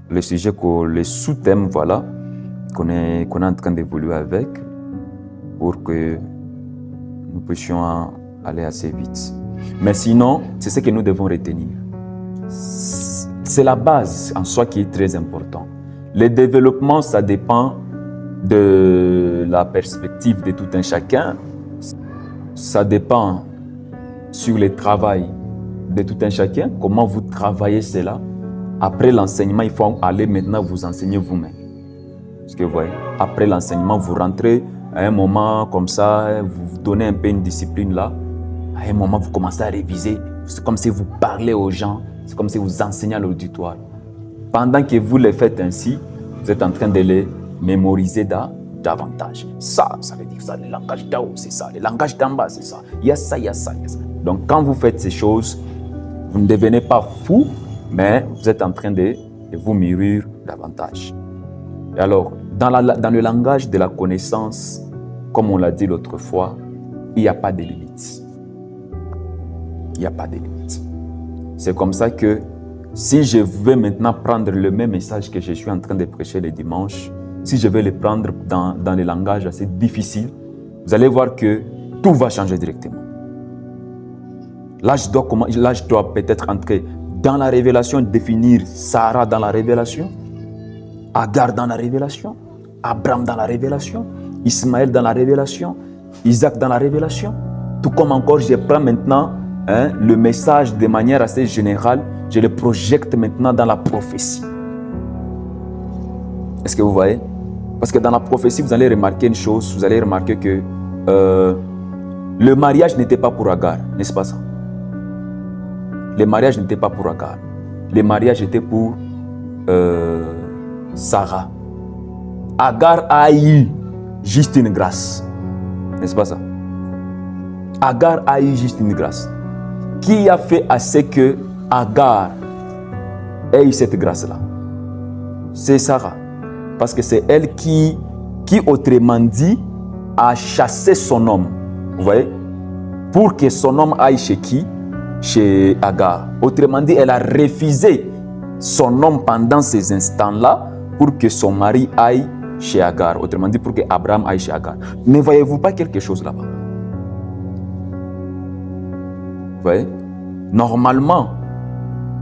le sujet, le sous-thème, voilà, qu'on est en train d'évoluer avec pour que nous puissions aller assez vite. Mais sinon, c'est ce que nous devons retenir. C'est la base en soi qui est très important. Le développement, ça dépend de la perspective de tout un chacun. Ça dépend sur le travail de tout un chacun, comment vous travaillez cela. Après l'enseignement, il faut aller maintenant vous enseigner vous-même. Parce que vous voyez, après l'enseignement, vous rentrez à un moment comme ça, vous vous donnez un peu une discipline là. À un moment, vous commencez à réviser. C'est comme si vous parlez aux gens, c'est comme si vous enseignez à l'auditoire. Pendant que vous le faites ainsi, vous êtes en train de les mémoriser davantage. Ça veut dire ça, le langage d'en haut, c'est ça, le langage d'en bas, c'est ça. Il y a ça, il y a ça, il y a ça. Donc quand vous faites ces choses, vous ne devenez pas fou, mais vous êtes en train de vous mûrir davantage. Et alors, dans le langage de la connaissance, comme on l'a dit l'autre fois, il n'y a pas de limite. Il n'y a pas de limite. C'est comme ça que si je veux maintenant prendre le même message que je suis en train de prêcher le dimanche, si je vais le prendre dans le langage assez difficile, vous allez voir que tout va changer directement. Là, je dois peut-être entrer dans la révélation, définir Sarah dans la révélation, Agar dans la révélation, Abraham dans la révélation, Ismaël dans la révélation, Isaac dans la révélation. Tout comme encore, je prends maintenant le message de manière assez générale, je le projette maintenant dans la prophétie. Est-ce que vous voyez? Parce que dans la prophétie, vous allez remarquer une chose, vous allez remarquer que le mariage n'était pas pour Agar, n'est-ce pas ça? Le mariage n'était pas pour Agar. Le mariage était pour Sarah. Agar a eu juste une grâce. N'est-ce pas ça? Agar a eu juste une grâce. Qui a fait assez que Agar ait eu cette grâce-là? C'est Sarah. Parce que c'est elle qui autrement dit, a chassé son homme. Vous voyez? Pour que son homme aille chez qui? Chez Agar. Autrement dit, elle a refusé son homme pendant ces instants-là pour que son mari aille chez Agar. Autrement dit, pour que Abraham aille chez Agar. Ne voyez-vous pas quelque chose là-bas? Vous voyez? Normalement,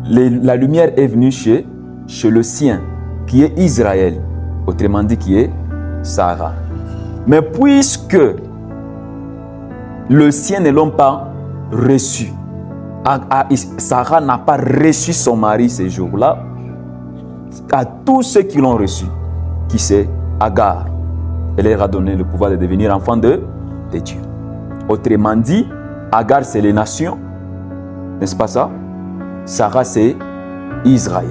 la lumière est venue chez le sien, qui est Israël. Autrement dit, qui est Sarah. Mais puisque le sien ne l'ont pas reçu, Sarah n'a pas reçu son mari ces jours-là, à tous ceux qui l'ont reçu, qui c'est Agar, elle leur a donné le pouvoir de devenir enfant de Dieu. Autrement dit, Agar c'est les nations, n'est-ce pas ça? Sarah c'est Israël.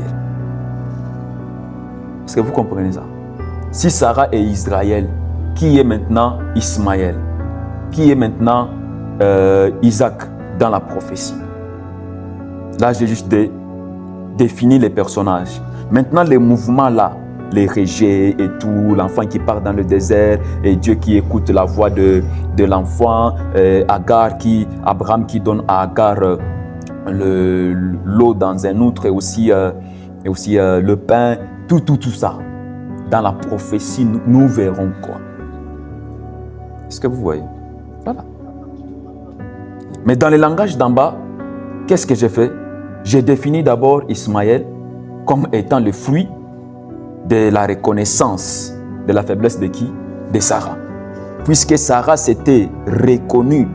Est-ce que vous comprenez ça? Si Sarah est Israël, qui est maintenant Ismaël? Qui est maintenant Isaac dans la prophétie? Là, j'ai juste défini les personnages. Maintenant, les mouvements là, les rejets et tout, l'enfant qui part dans le désert et Dieu qui écoute la voix de l'enfant, Abraham qui donne à Agar l'eau dans un outre et aussi le pain, tout ça. Dans la prophétie, nous verrons quoi. Est-ce que vous voyez? Voilà. Mais dans le langage d'en bas, qu'est-ce que j'ai fait? J'ai défini d'abord Ismaël comme étant le fruit de la reconnaissance de la faiblesse de qui? De Sarah. Puisque Sarah s'était reconnue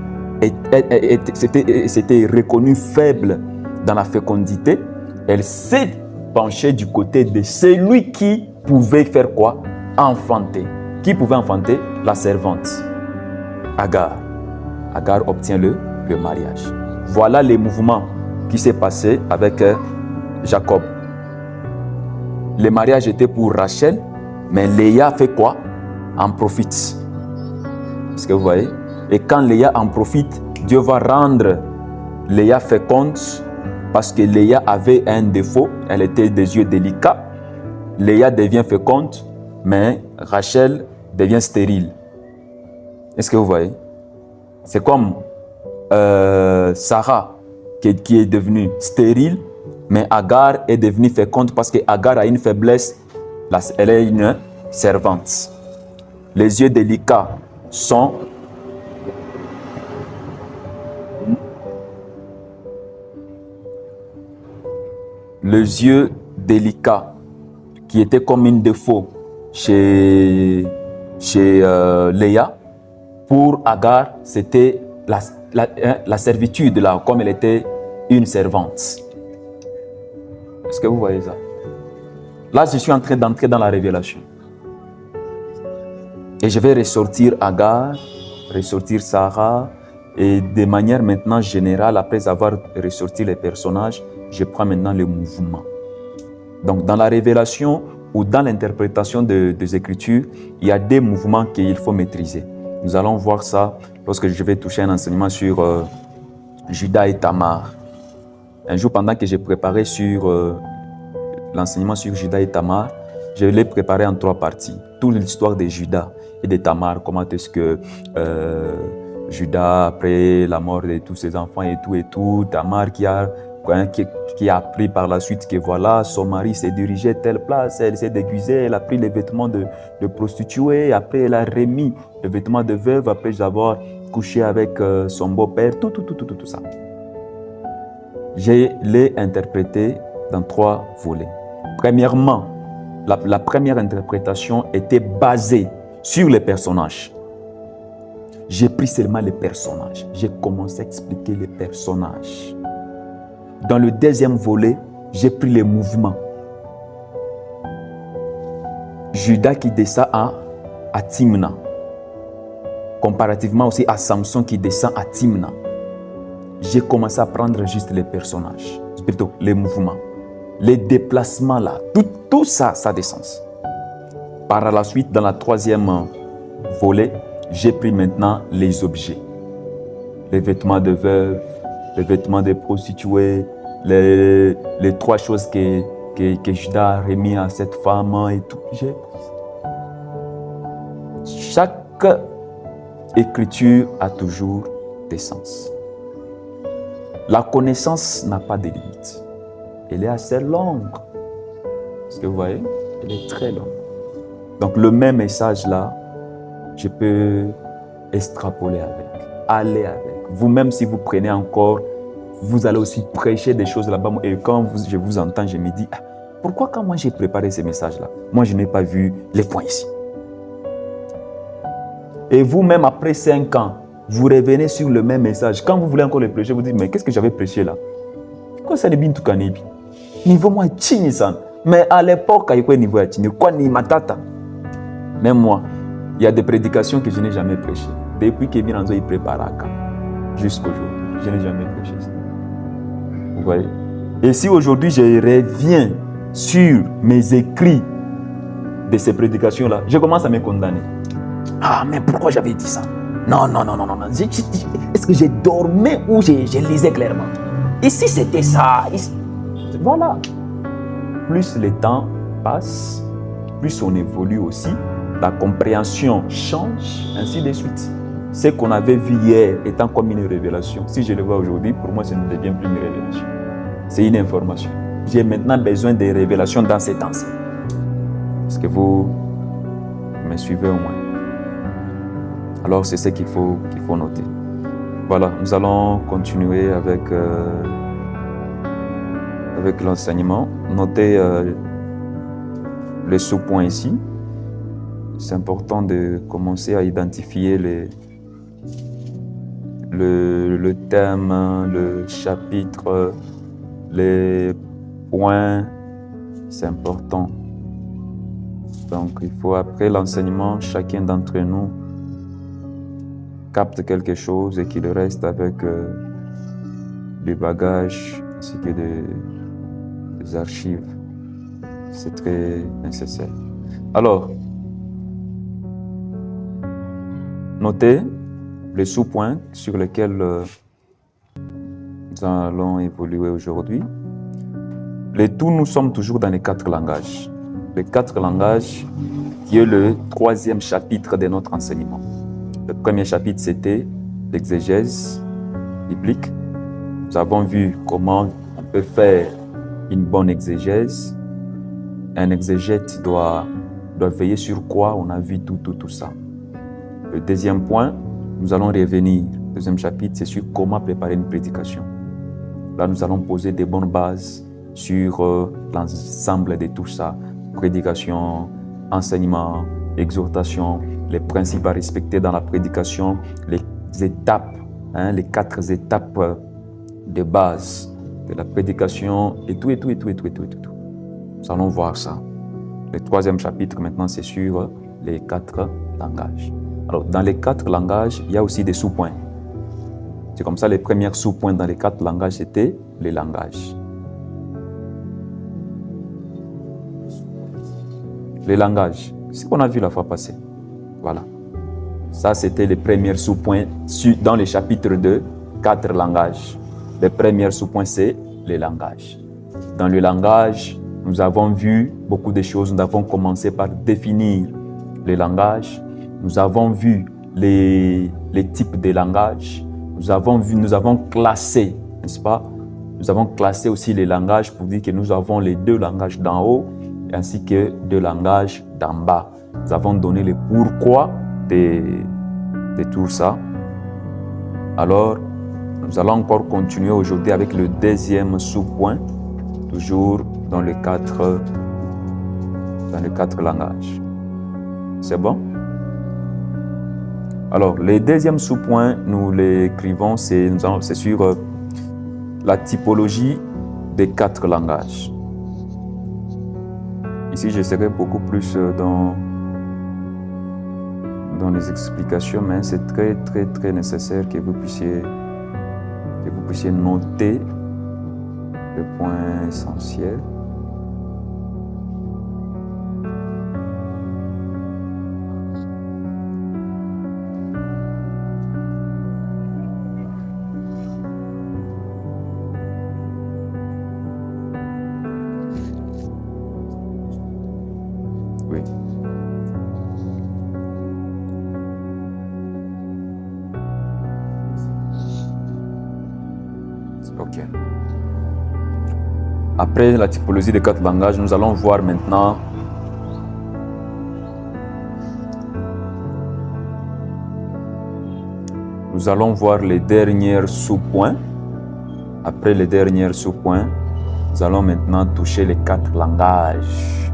faible dans la fécondité, elle s'est penchée du côté de celui qui pouvait faire quoi? Enfanter. Qui pouvait enfanter? La servante. Agar. Agar obtient le mariage. Voilà les mouvements qui s'est passé avec Jacob. Le mariage était pour Rachel, mais Léa fait quoi? En profite. Est-ce que vous voyez? Et quand Léa en profite, Dieu va rendre Léa féconde parce que Léa avait un défaut, elle était des yeux délicats. Léa devient féconde, mais Rachel devient stérile. Est-ce que vous voyez? C'est comme Sarah qui est devenue stérile Mais Agar est devenue féconde parce que Agar a une faiblesse. Elle est une servante. Les yeux délicats sont les yeux délicats qui étaient comme une défaut chez Léa. Pour Agar, c'était la servitude, là, comme elle était une servante. Est-ce que vous voyez ça? Là, je suis en train d'entrer dans la révélation. Et je vais ressortir Agar, ressortir Sarah, et de manière maintenant générale, après avoir ressorti les personnages, je prends maintenant le mouvement. Donc, dans la révélation ou dans l'interprétation des Écritures, il y a des mouvements qu'il faut maîtriser. Nous allons voir ça lorsque je vais toucher un enseignement sur Judas et Tamar. Un jour, pendant que j'ai préparé sur l'enseignement sur Judas et Tamar, je l'ai préparé en 3 parties. Toute l'histoire de Judas et de Tamar, comment est-ce que Judas, après la mort de tous ses enfants et tout, Tamar qui a appris par la suite que voilà, son mari s'est dirigé à telle place, elle s'est déguisée, elle a pris les vêtements de prostituée, après elle a remis les vêtements de veuve, après avoir couché avec son beau-père, tout ça. Je l'ai interprété dans 3 volets. Premièrement, la première interprétation était basée sur les personnages. J'ai pris seulement les personnages. J'ai commencé à expliquer les personnages. Dans le deuxième volet, j'ai pris les mouvements. Judas qui descend à Timna. Comparativement aussi à Samson qui descend à Timna. J'ai commencé à prendre juste les personnages, plutôt les mouvements, les déplacements là, tout ça, ça a des sens. Par la suite, dans la 3e volet, j'ai pris maintenant les objets. Les vêtements de veuve, les vêtements de prostituées, les 3 choses que Judas a remis à cette femme et tout. Chaque écriture a toujours des sens. La connaissance n'a pas de limite. Elle est assez longue. Est-ce que vous voyez? Elle est très longue. Donc le même message là, je peux extrapoler avec, aller avec. Vous-même, si vous prenez encore, vous allez aussi prêcher des choses là-bas. Et quand je vous entends, je me dis, pourquoi quand moi j'ai préparé ces messages-là, moi je n'ai pas vu les points ici. Et vous-même, après 5 ans, vous revenez sur le même message. Quand vous voulez encore le prêcher, vous dites, mais qu'est-ce que j'avais prêché là? Quoi ça n'est bien tout canibi? Niveau moi, chini ça. Mais à l'époque, il y a niveau chini. Quoi ni matata? Même moi, il y a des prédications que je n'ai jamais prêchées. Depuis que Biranzo y prépare jusqu'à aujourd'hui, je n'ai jamais prêché ça. Vous voyez? Et si aujourd'hui je reviens sur mes écrits de ces prédications-là, je commence à me condamner. Ah, mais pourquoi j'avais dit ça? Non. Est-ce que j'ai dormi ou je lisais clairement? Ici, c'était ça. Ici. Voilà. Plus le temps passe, plus on évolue aussi. La compréhension change, ainsi de suite. Ce qu'on avait vu hier étant comme une révélation, si je le vois aujourd'hui, pour moi, ça ne devient plus une révélation. C'est une information. J'ai maintenant besoin de révélations dans ces temps-ci. Est-ce que vous me suivez au moins? Alors, c'est ce qu'il faut noter. Voilà, nous allons continuer avec l'enseignement. Notez les sous-points ici. C'est important de commencer à identifier le thème, le chapitre, les points. C'est important. Donc, il faut, après l'enseignement, chacun d'entre nous capte quelque chose et qu'il reste avec des bagages ainsi que des archives. C'est très nécessaire. Alors, notez les sous-points sur lesquels nous allons évoluer aujourd'hui. Nous sommes toujours dans les 4 langages. Les 4 langages qui est le 3e chapitre de notre enseignement. Le premier chapitre, c'était l'exégèse biblique. Nous avons vu comment on peut faire une bonne exégèse. Un exégète doit veiller sur quoi? On a vu tout ça. Le deuxième point, nous allons revenir. Le deuxième chapitre, c'est sur comment préparer une prédication. Là, nous allons poser des bonnes bases sur l'ensemble de tout ça. Prédication, enseignement, exhortation, les principes à respecter dans la prédication, les étapes, les 4 étapes de base de la prédication et tout. Nous allons voir ça. Le troisième chapitre, maintenant, c'est sur les 4 langages. Alors, dans les 4 langages, il y a aussi des sous-points. C'est comme ça, les premiers sous-points dans les 4 langages, c'était les langages. Les langages, c'est ce qu'on a vu la fois passée. Voilà. Ça, c'était les premiers sous-points dans les chapitres de 4 langages. Les premiers sous-points, c'est les langages. Dans le langage, nous avons vu beaucoup de choses. Nous avons commencé par définir les langages. Nous avons vu les types de langages. Nous avons classé, n'est-ce pas? Nous avons classé aussi les langages pour dire que nous avons les 2 langages d'en haut ainsi que 2 langages d'en bas. Nous avons donné le pourquoi de tout ça. Alors, nous allons encore continuer aujourd'hui avec le deuxième sous-point, toujours dans les 4 langages. C'est bon? Alors, les deuxièmes sous-points, nous l'écrivons, c'est sur la typologie des 4 langages. Ici, je serai beaucoup plus dans les explications, mais c'est très nécessaire que vous puissiez noter le point essentiel. Oui. Ok. Après la typologie des 4 langages, nous allons voir maintenant les derniers sous-points. Après les derniers sous-points, nous allons maintenant toucher les 4 langages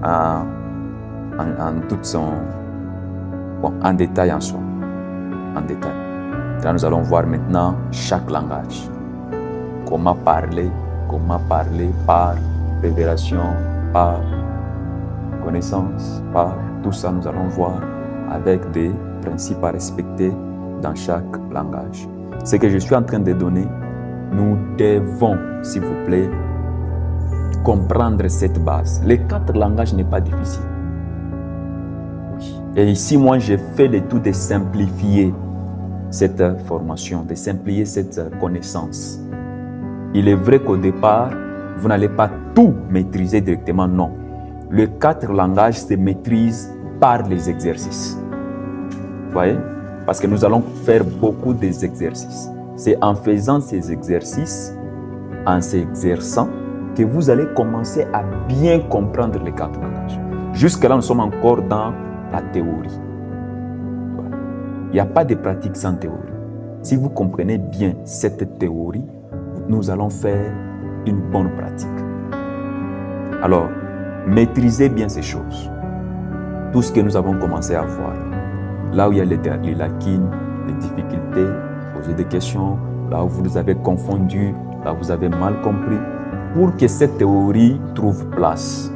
en détail en soi. En détail. Là, nous allons voir maintenant chaque langage. Comment parler par révélation, par connaissance, par tout ça, nous allons voir avec des principes à respecter dans chaque langage. Ce que je suis en train de donner, nous devons, s'il vous plaît, comprendre cette base. Les 4 langages n'est pas difficile. Oui. Et ici, moi, j'ai fait le tout de simplifier cette formation, de simplifier cette connaissance. Il est vrai qu'au départ, vous n'allez pas tout maîtriser directement, non. Les 4 langages se maîtrisent par les exercices. Vous voyez? Parce que nous allons faire beaucoup d'exercices. C'est en faisant ces exercices, en s'exerçant, que vous allez commencer à bien comprendre les 4 langages. Jusque-là, nous sommes encore dans la théorie. Voilà. Il n'y a pas de pratique sans théorie. Si vous comprenez bien cette théorie, nous allons faire une bonne pratique. Alors, maîtrisez bien ces choses. Tout ce que nous avons commencé à voir. Là où il y a les lacunes, les difficultés, poser des questions, là où vous avez confondu, là où vous avez mal compris, pour que cette théorie trouve place.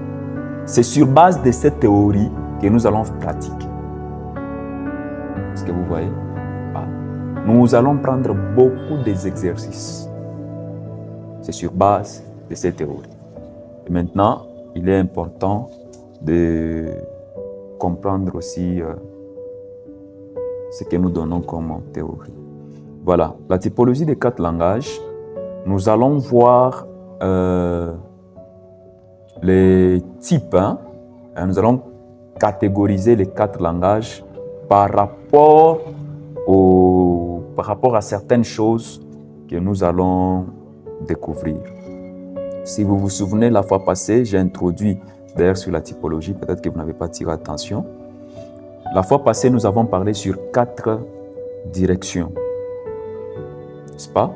C'est sur base de cette théorie que nous allons pratiquer. Est-ce que vous voyez? Nous allons prendre beaucoup d'exercices. C'est sur base de cette théorie. Et maintenant, il est important de comprendre aussi ce que nous donnons comme théorie. Voilà, la typologie des 4 langages, nous allons voir les types. Nous allons catégoriser les 4 langages par rapport à certaines choses que nous allons découvrir. Si vous vous souvenez, la fois passée, j'ai introduit, d'ailleurs sur la typologie, peut-être que vous n'avez pas tiré attention. La fois passée, nous avons parlé sur 4 directions, n'est-ce pas?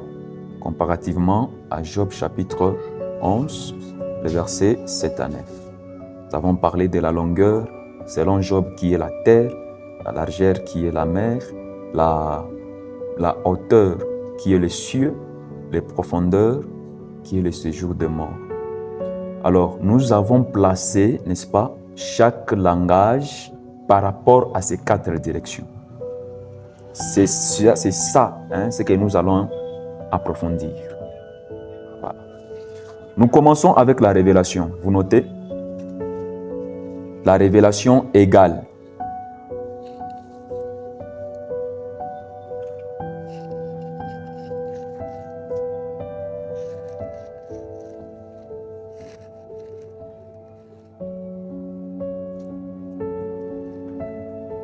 Comparativement à Job chapitre 11, les versets 7 à 9. Nous avons parlé de la longueur, selon Job, qui est la terre, la largeur, qui est la mer, la hauteur, qui est les cieux, les profondeurs, qui est le séjour des morts. Alors, nous avons placé, n'est-ce pas, chaque langage par rapport à ces 4 directions. C'est ça, ce que nous allons approfondir. Voilà. Nous commençons avec la révélation. Vous notez? La révélation égale.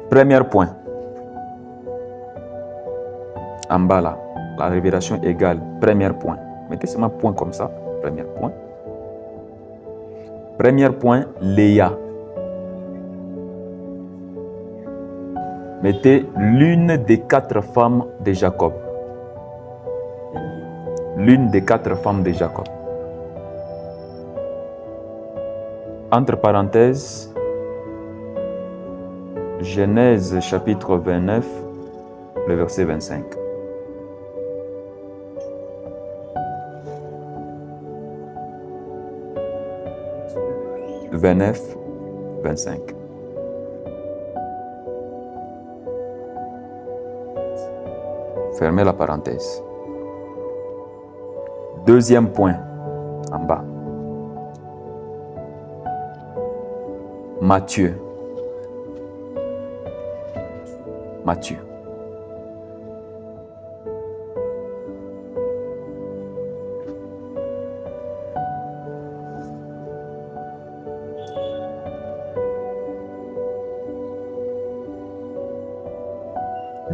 Premier point. En bas là, la révélation égale. Premier point. Mettez seulement point comme ça. Premier point. Premier point, Léa. Mettez l'une des 4 femmes de Jacob. L'une des 4 femmes de Jacob. Entre parenthèses, Genèse chapitre 29, le verset 25. « 29, 25. Fermez la parenthèse. Deuxième point, en bas. Matthieu. Matthieu.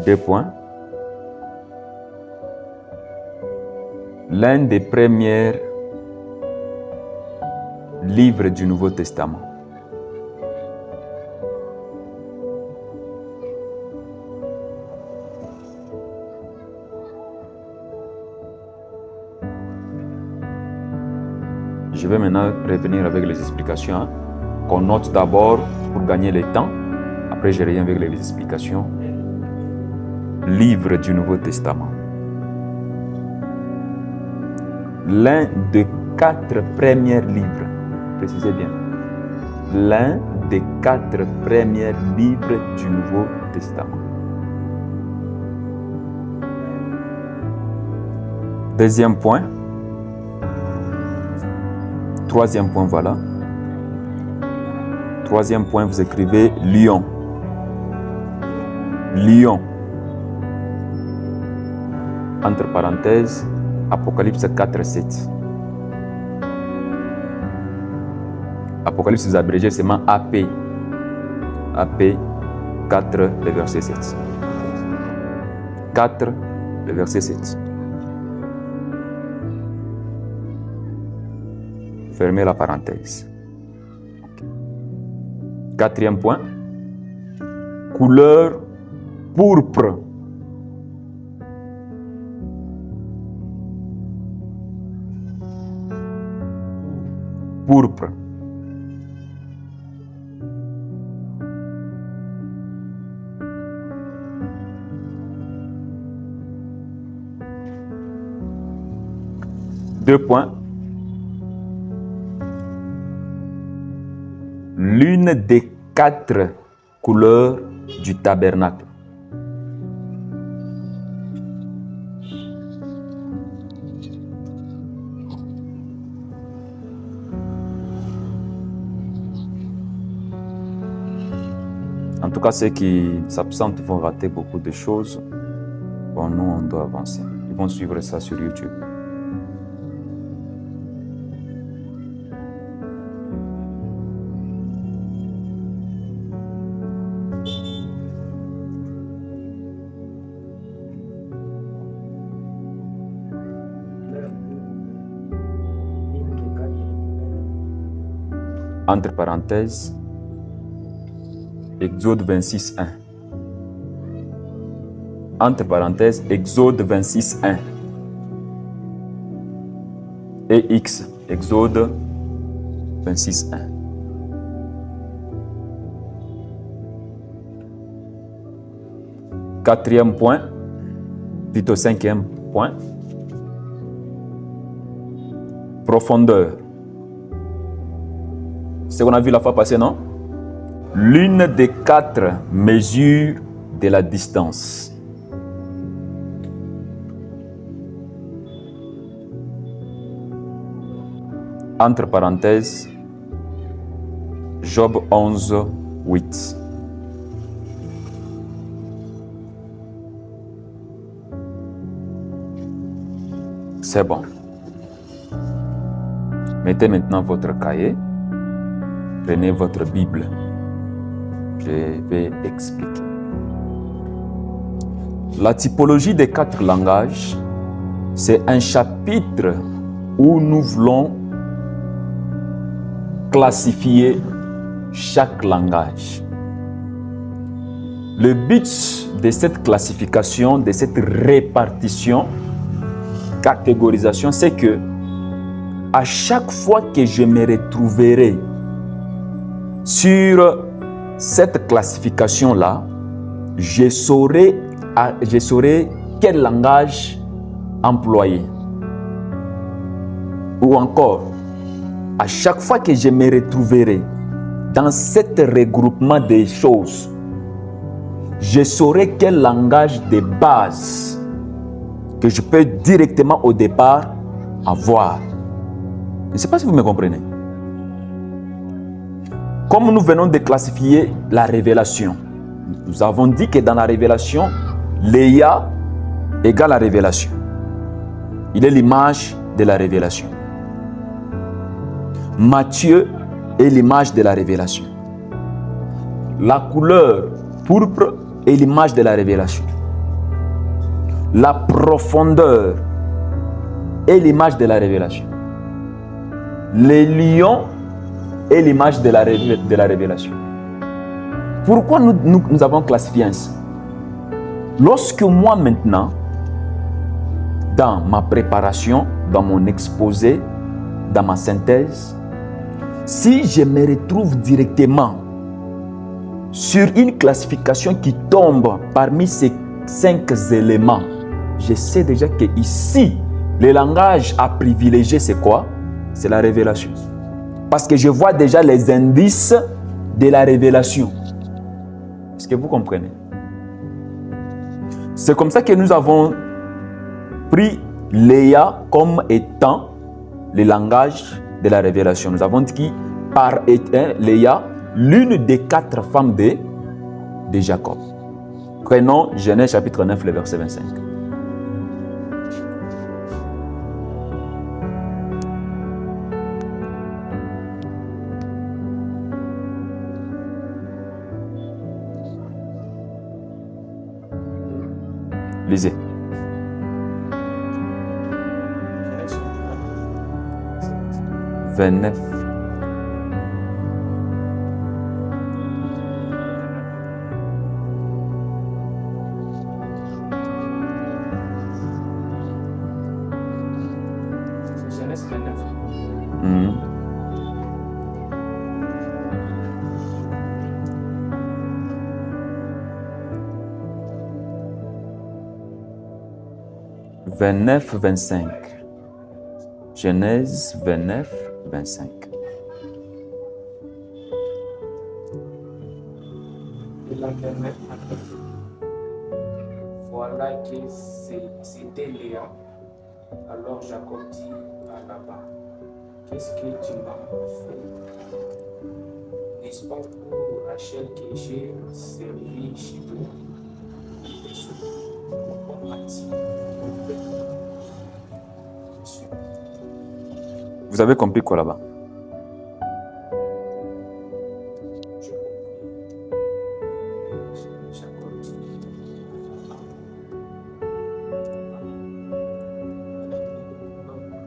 Deux points. L'un des premiers livres du Nouveau Testament. Je vais maintenant revenir avec les explications, hein, qu'on note d'abord pour gagner le temps. Après, je reviens avec les explications. Livre du Nouveau Testament. L'un des 4 premiers livres, précisez bien, l'un des 4 premiers livres du Nouveau Testament. Deuxième point. Troisième point, voilà. Troisième point, vous écrivez Lion. Lion. Entre parenthèses, Apocalypse 4, 7. Apocalypse abrégé seulement AP. AP 4, le verset 7. 4, le verset 7. Fermez la parenthèse. Okay. Quatrième point. Couleur pourpre. Pourpre. Deux points. L'une des 4 couleurs du tabernacle. En tout cas, ceux qui s'absentent vont rater beaucoup de choses. Bon, nous, on doit avancer. Ils vont suivre ça sur YouTube. entre parenthèses, Exode 26, 1. Entre parenthèses, Exode 26, 1. Et X, Exode 26, 1. Quatrième point, plutôt cinquième point, profondeur. C'est ce qu'on a vu la fois passée, non? L'une des 4 mesures de la distance. Entre parenthèses, Job 11, 8. C'est bon. Mettez maintenant votre cahier. Prenez votre Bible. Je vais expliquer. La typologie des 4 langages, c'est un chapitre où nous voulons classifier chaque langage. Le but de cette classification, de cette répartition, catégorisation, c'est que à chaque fois que je me retrouverai sur cette classification-là, je saurai quel langage employer. Ou encore, à chaque fois que je me retrouverai dans cet regroupement des choses, je saurai quel langage de base que je peux directement au départ avoir. Je ne sais pas si vous me comprenez. Comme nous venons de classifier la révélation, nous avons dit que dans la révélation, Léa égale la révélation. Il est l'image de la révélation. Matthieu est l'image de la révélation. La couleur pourpre est l'image de la révélation. La profondeur est l'image de la révélation. Les lions est l'image de la révélation. Pourquoi nous avons classifié ainsi? Lorsque moi maintenant, dans ma préparation, dans mon exposé, dans ma synthèse, si je me retrouve directement sur une classification qui tombe parmi ces 5 éléments, je sais déjà que ici, le langage à privilégier, c'est quoi? C'est la révélation. Parce que je vois déjà les indices de la révélation. Est-ce que vous comprenez? C'est comme ça que nous avons pris Léa comme étant le langage de la révélation. Nous avons dit par Léa, l'une des 4 femmes de Jacob. Prenons Genèse chapitre 9, le verset 25. Lisez. « 29. Genèse 29. Mmh. « 29, 25. Genèse 29, 25. Et l'Éternel a dit, voilà que c'était Léa. Alors Jacob dit à Laban, qu'est-ce que tu m'as fait? N'est-ce pas pour Rachel que j'ai servi chez toi? Pourquoi m'a-t-il? Vous avez compris quoi là-bas? Jacob dit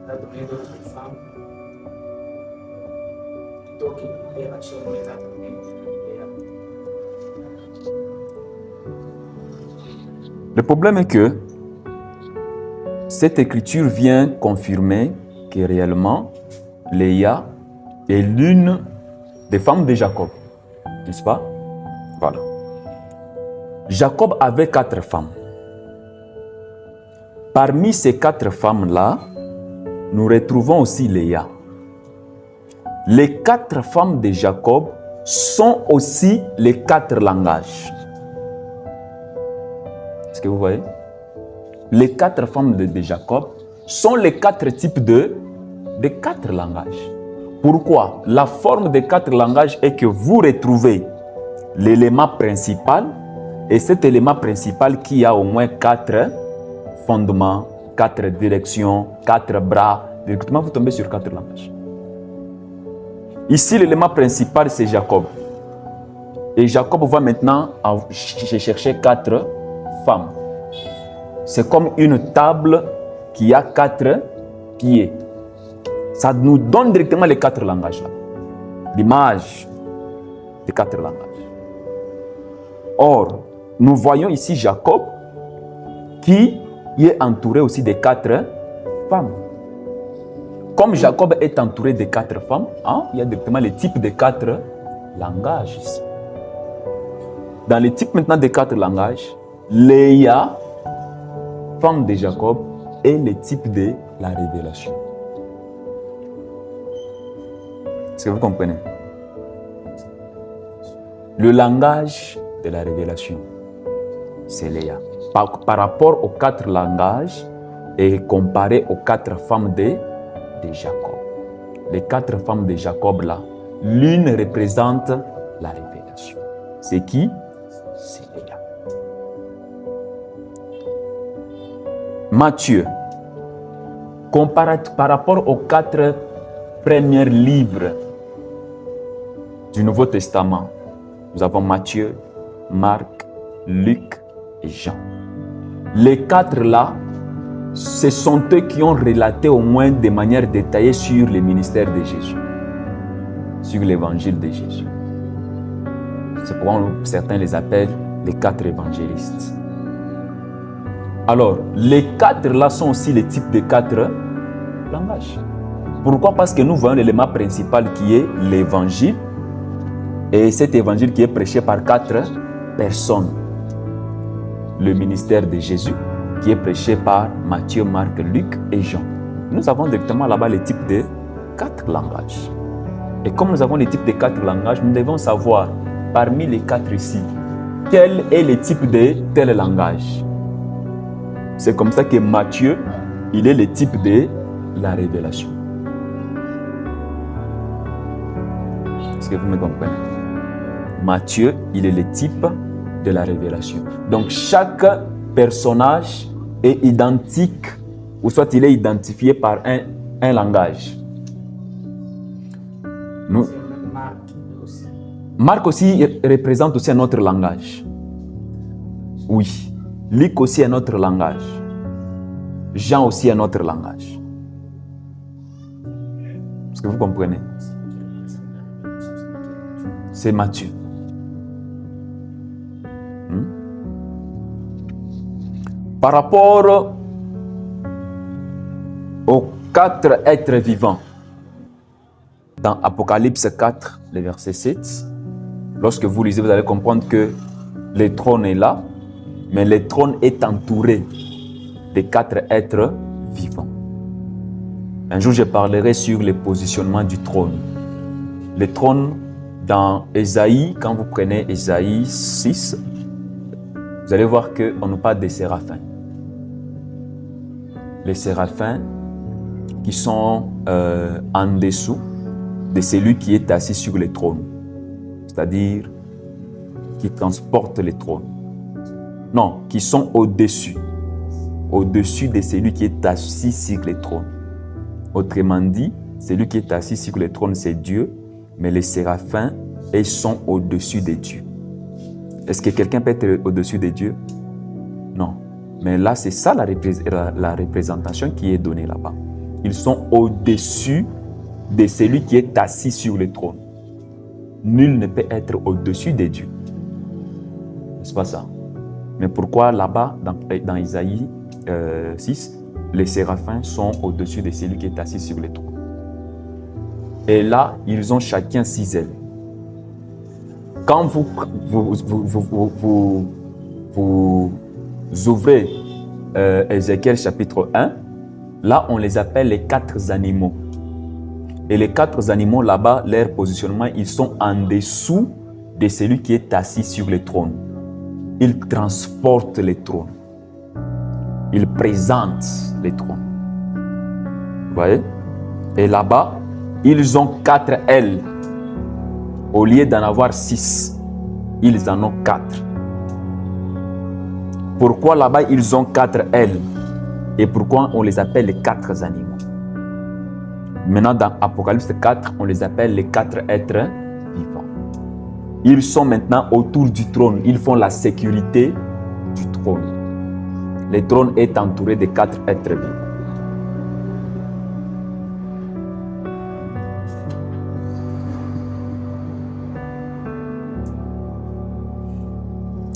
a donné d'autres femmes plutôt que de Rachel maintenant. Le problème est que cette écriture vient confirmer que réellement, Léa est l'une des femmes de Jacob. N'est-ce pas? Voilà. Jacob avait 4 femmes. Parmi ces 4 femmes-là, nous retrouvons aussi Léa. Les 4 femmes de Jacob sont aussi les 4 langages. Est-ce que vous voyez? Les 4 femmes de Jacob sont les 4 types de 4 langages. Pourquoi? La forme des 4 langages est que vous retrouvez l'élément principal, et cet élément principal qui a au moins 4 fondements, 4 directions, 4 bras. Directement, vous tombez sur 4 langages. Ici, l'élément principal, c'est Jacob. Et Jacob va maintenant chercher 4 femmes. C'est comme une table qui a 4 pieds. Ça nous donne directement les 4 langages là. L'image des 4 langages. Or, nous voyons ici Jacob qui est entouré aussi des 4 femmes. Comme Jacob est entouré des 4 femmes, il y a directement les types des 4 langages ici. Dans les types maintenant des 4 langages, Léa, femme de Jacob, est le type de la révélation. Est-ce que vous comprenez? Le langage de la révélation, c'est Léa. Par rapport aux 4 langages et comparé aux 4 femmes de Jacob. Les 4 femmes de Jacob là, l'une représente la révélation. C'est qui? C'est Léa. Matthieu, par rapport aux 4 premiers livres du Nouveau Testament, nous avons Matthieu, Marc, Luc et Jean. Les 4 là, ce sont eux qui ont relaté au moins de manière détaillée sur le ministère de Jésus, sur l'évangile de Jésus. C'est pourquoi certains les appellent les 4 évangélistes. Alors, les 4 là sont aussi les types de 4 langages. Pourquoi? Parce que nous voyons l'élément principal qui est l'évangile, et cet évangile qui est prêché par 4 personnes. Le ministère de Jésus, qui est prêché par Matthieu, Marc, Luc et Jean. Nous avons directement là-bas les types de 4 langages. Et comme nous avons les types de 4 langages, nous devons savoir, parmi les 4 ici, quel est le type de tel langage. C'est comme ça que Matthieu, il est le type de la révélation. Est-ce que vous me comprenez? Matthieu, il est le type de la révélation. Donc chaque personnage est identique, ou soit il est identifié par un langage. Marc aussi représente aussi un autre langage. Oui. Luc aussi un autre langage. Jean aussi un autre langage. Est-ce que vous comprenez? C'est Matthieu. Par rapport aux 4 êtres vivants, dans Apocalypse 4, le verset 7, lorsque vous lisez, vous allez comprendre que le trône est là, mais le trône est entouré de 4 êtres vivants. Un jour, je parlerai sur le positionnement du trône. Le trône, dans Ésaïe, quand vous prenez Ésaïe 6, vous allez voir qu'on nous parle des séraphins. Les séraphins qui sont en dessous de celui qui est assis sur le trône, c'est-à-dire qui transporte le trône. Non, qui sont au-dessus de celui qui est assis sur le trône. Autrement dit, celui qui est assis sur le trône, c'est Dieu, mais les séraphins, ils sont au-dessus de Dieu. Est-ce que quelqu'un peut être au-dessus de Dieu? Non. Mais là, c'est ça la représentation qui est donnée là-bas. Ils sont au-dessus de celui qui est assis sur le trône. nul ne peut être au-dessus des dieux. N'est-ce pas ça? Mais pourquoi là-bas, dans Isaïe 6, les séraphins sont au-dessus de celui qui est assis sur le trône? Et là, ils ont chacun 6 ailes. Quand vous ouvrez Ézéchiel chapitre 1, là, on les appelle les 4 animaux. Et les 4 animaux, là-bas, leur positionnement, ils sont en dessous de celui qui est assis sur le trône. Ils transportent les trônes. Ils présentent les trônes. Vous voyez? Et là-bas, ils ont 4 ailes. Au lieu d'en avoir 6, ils en ont 4. Pourquoi là-bas, ils ont 4 ailes? Et pourquoi on les appelle les 4 animaux? Maintenant, dans Apocalypse 4, on les appelle les 4 êtres vivants. Ils sont maintenant autour du trône. Ils font la sécurité du trône. Le trône est entouré de 4 êtres vivants.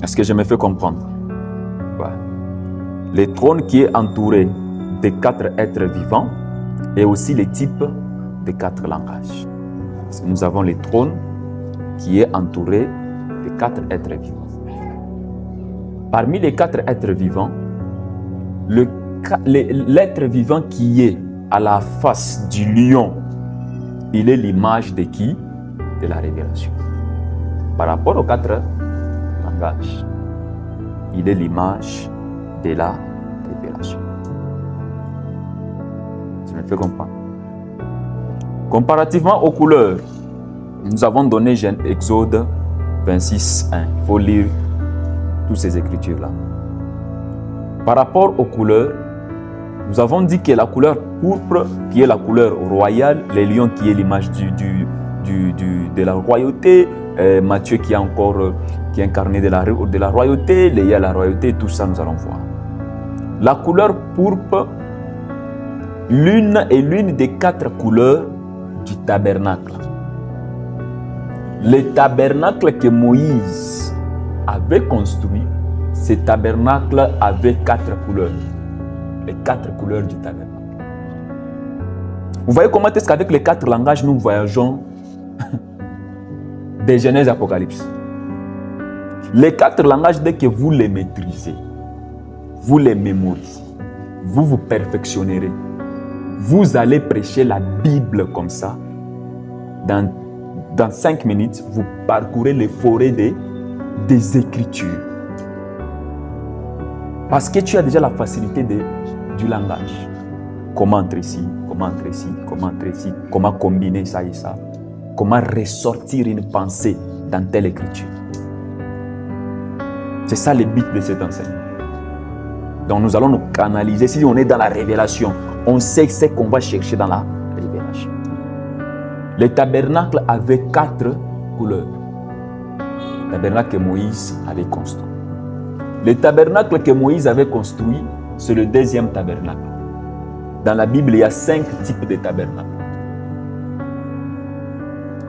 Est-ce que je me fais comprendre? Ouais. Le trône qui est entouré de 4 êtres vivants et aussi les types de 4 langages. Parce que nous avons le trône qui est entouré de 4 êtres vivants. Parmi les 4 êtres vivants, l'être vivant qui est à la face du lion, il est l'image de qui? De la révélation. Par rapport aux 4 langages, il est l'image de la révélation. Je me fais comprendre. Comparativement aux couleurs, nous avons donné Exode 26, 1. Il faut lire toutes ces écritures-là. Par rapport aux couleurs, nous avons dit que la couleur pourpre, qui est la couleur royale, les lions qui est l'image de la royauté, Matthieu qui est incarné de la royauté, Léa la royauté, tout ça nous allons voir. La couleur pourpre, l'une des 4 couleurs du tabernacle. Le tabernacle que Moïse avait construit, ce tabernacle avait 4 couleurs. Les 4 couleurs du tabernacle. Vous voyez comment est-ce qu'avec les 4 langages, nous voyageons des Genèse Apocalypse. Les 4 langages, dès que vous les maîtrisez, vous les mémorisez, vous vous perfectionnerez. Vous allez prêcher la Bible comme ça. Dans 5 minutes, vous parcourez les forêts des Écritures. Parce que tu as déjà la facilité du langage. Comment entrer ici, comment entrer ici, comment entrer ici, comment combiner ça et ça. Comment ressortir une pensée dans telle écriture. C'est ça le but de cet enseignement. Donc nous allons nous canaliser. Si on est dans la révélation, on sait ce qu'on va chercher dans la révélation. Le tabernacle avait 4 couleurs. Le tabernacle que Moïse avait construit. Le tabernacle que Moïse avait construit, c'est le 2e tabernacle. Dans la Bible, il y a 5 types de tabernacles.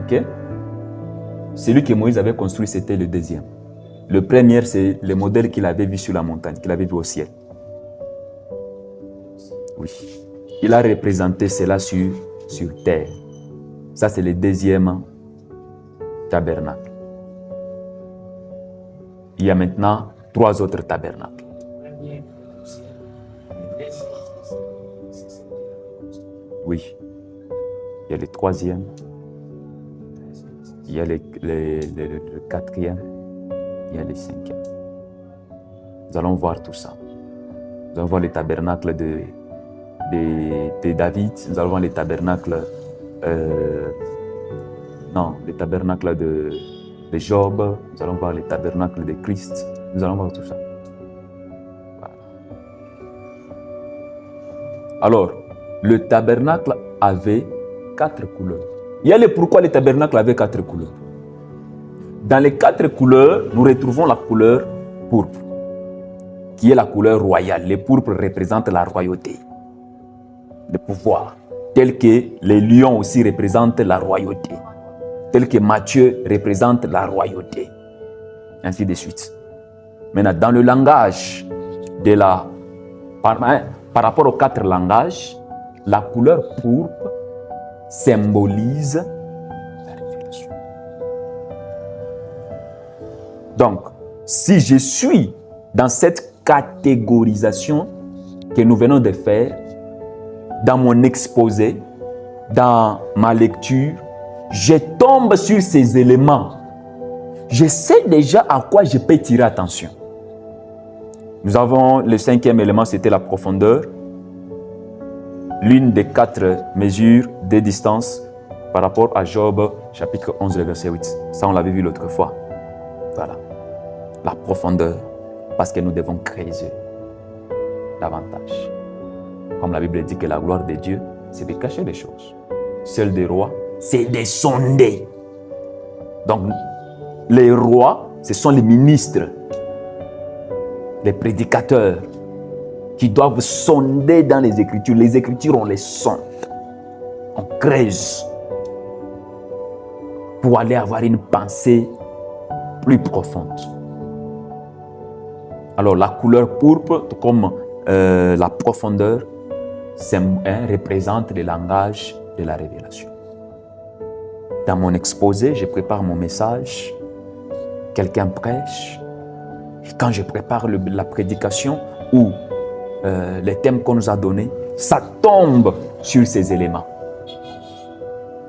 Ok? Celui que Moïse avait construit, c'était le 2e. Le premier, c'est le modèle qu'il avait vu sur la montagne, qu'il avait vu au ciel. Oui. Il a représenté cela sur terre. Ça, c'est le 2e tabernacle. Il y a maintenant 3 autres tabernacles. Oui. Il y a le 3e. Il y a le 4e. Il y a le 5e. Nous allons voir tout ça. Nous allons voir le tabernacle de David. Nous allons voir le tabernacle le tabernacle de Job. Nous allons voir le tabernacle de Christ. Nous allons voir tout ça. Voilà. Alors, le tabernacle avait 4 couleurs. Il y a le pourquoi le tabernacle avait 4 couleurs. Dans les 4 couleurs, nous retrouvons la couleur pourpre, qui est la couleur royale. Le pourpre représente la royauté, le pouvoir, tel que les lions aussi représentent la royauté. tel que Matthieu représente la royauté. Ainsi de suite. Maintenant, dans le langage de la... Par rapport aux 4 langages, la couleur pourpre symbolise la révélation. Donc, si je suis dans cette catégorisation que nous venons de faire, dans mon exposé, dans ma lecture, je tombe sur ces éléments. Je sais déjà à quoi je peux tirer attention. Nous avons le 5e élément, c'était la profondeur. L'une des 4 mesures de distance par rapport à Job, chapitre 11, verset 8. Ça, on l'avait vu l'autre fois. Voilà. La profondeur, parce que nous devons creuser davantage. Comme la Bible dit que la gloire de Dieu, c'est de cacher les choses. Celle des rois, c'est de sonder. Donc, les rois, ce sont les ministres, les prédicateurs qui doivent sonder dans les Écritures. Les Écritures, on les sonde. On creuse pour aller avoir une pensée plus profonde. Alors, la couleur pourpre, comme la profondeur, représente le langage de la révélation. Dans mon exposé, je prépare mon message, quelqu'un prêche, et quand je prépare la prédication ou les thèmes qu'on nous a donnés, ça tombe sur ces éléments.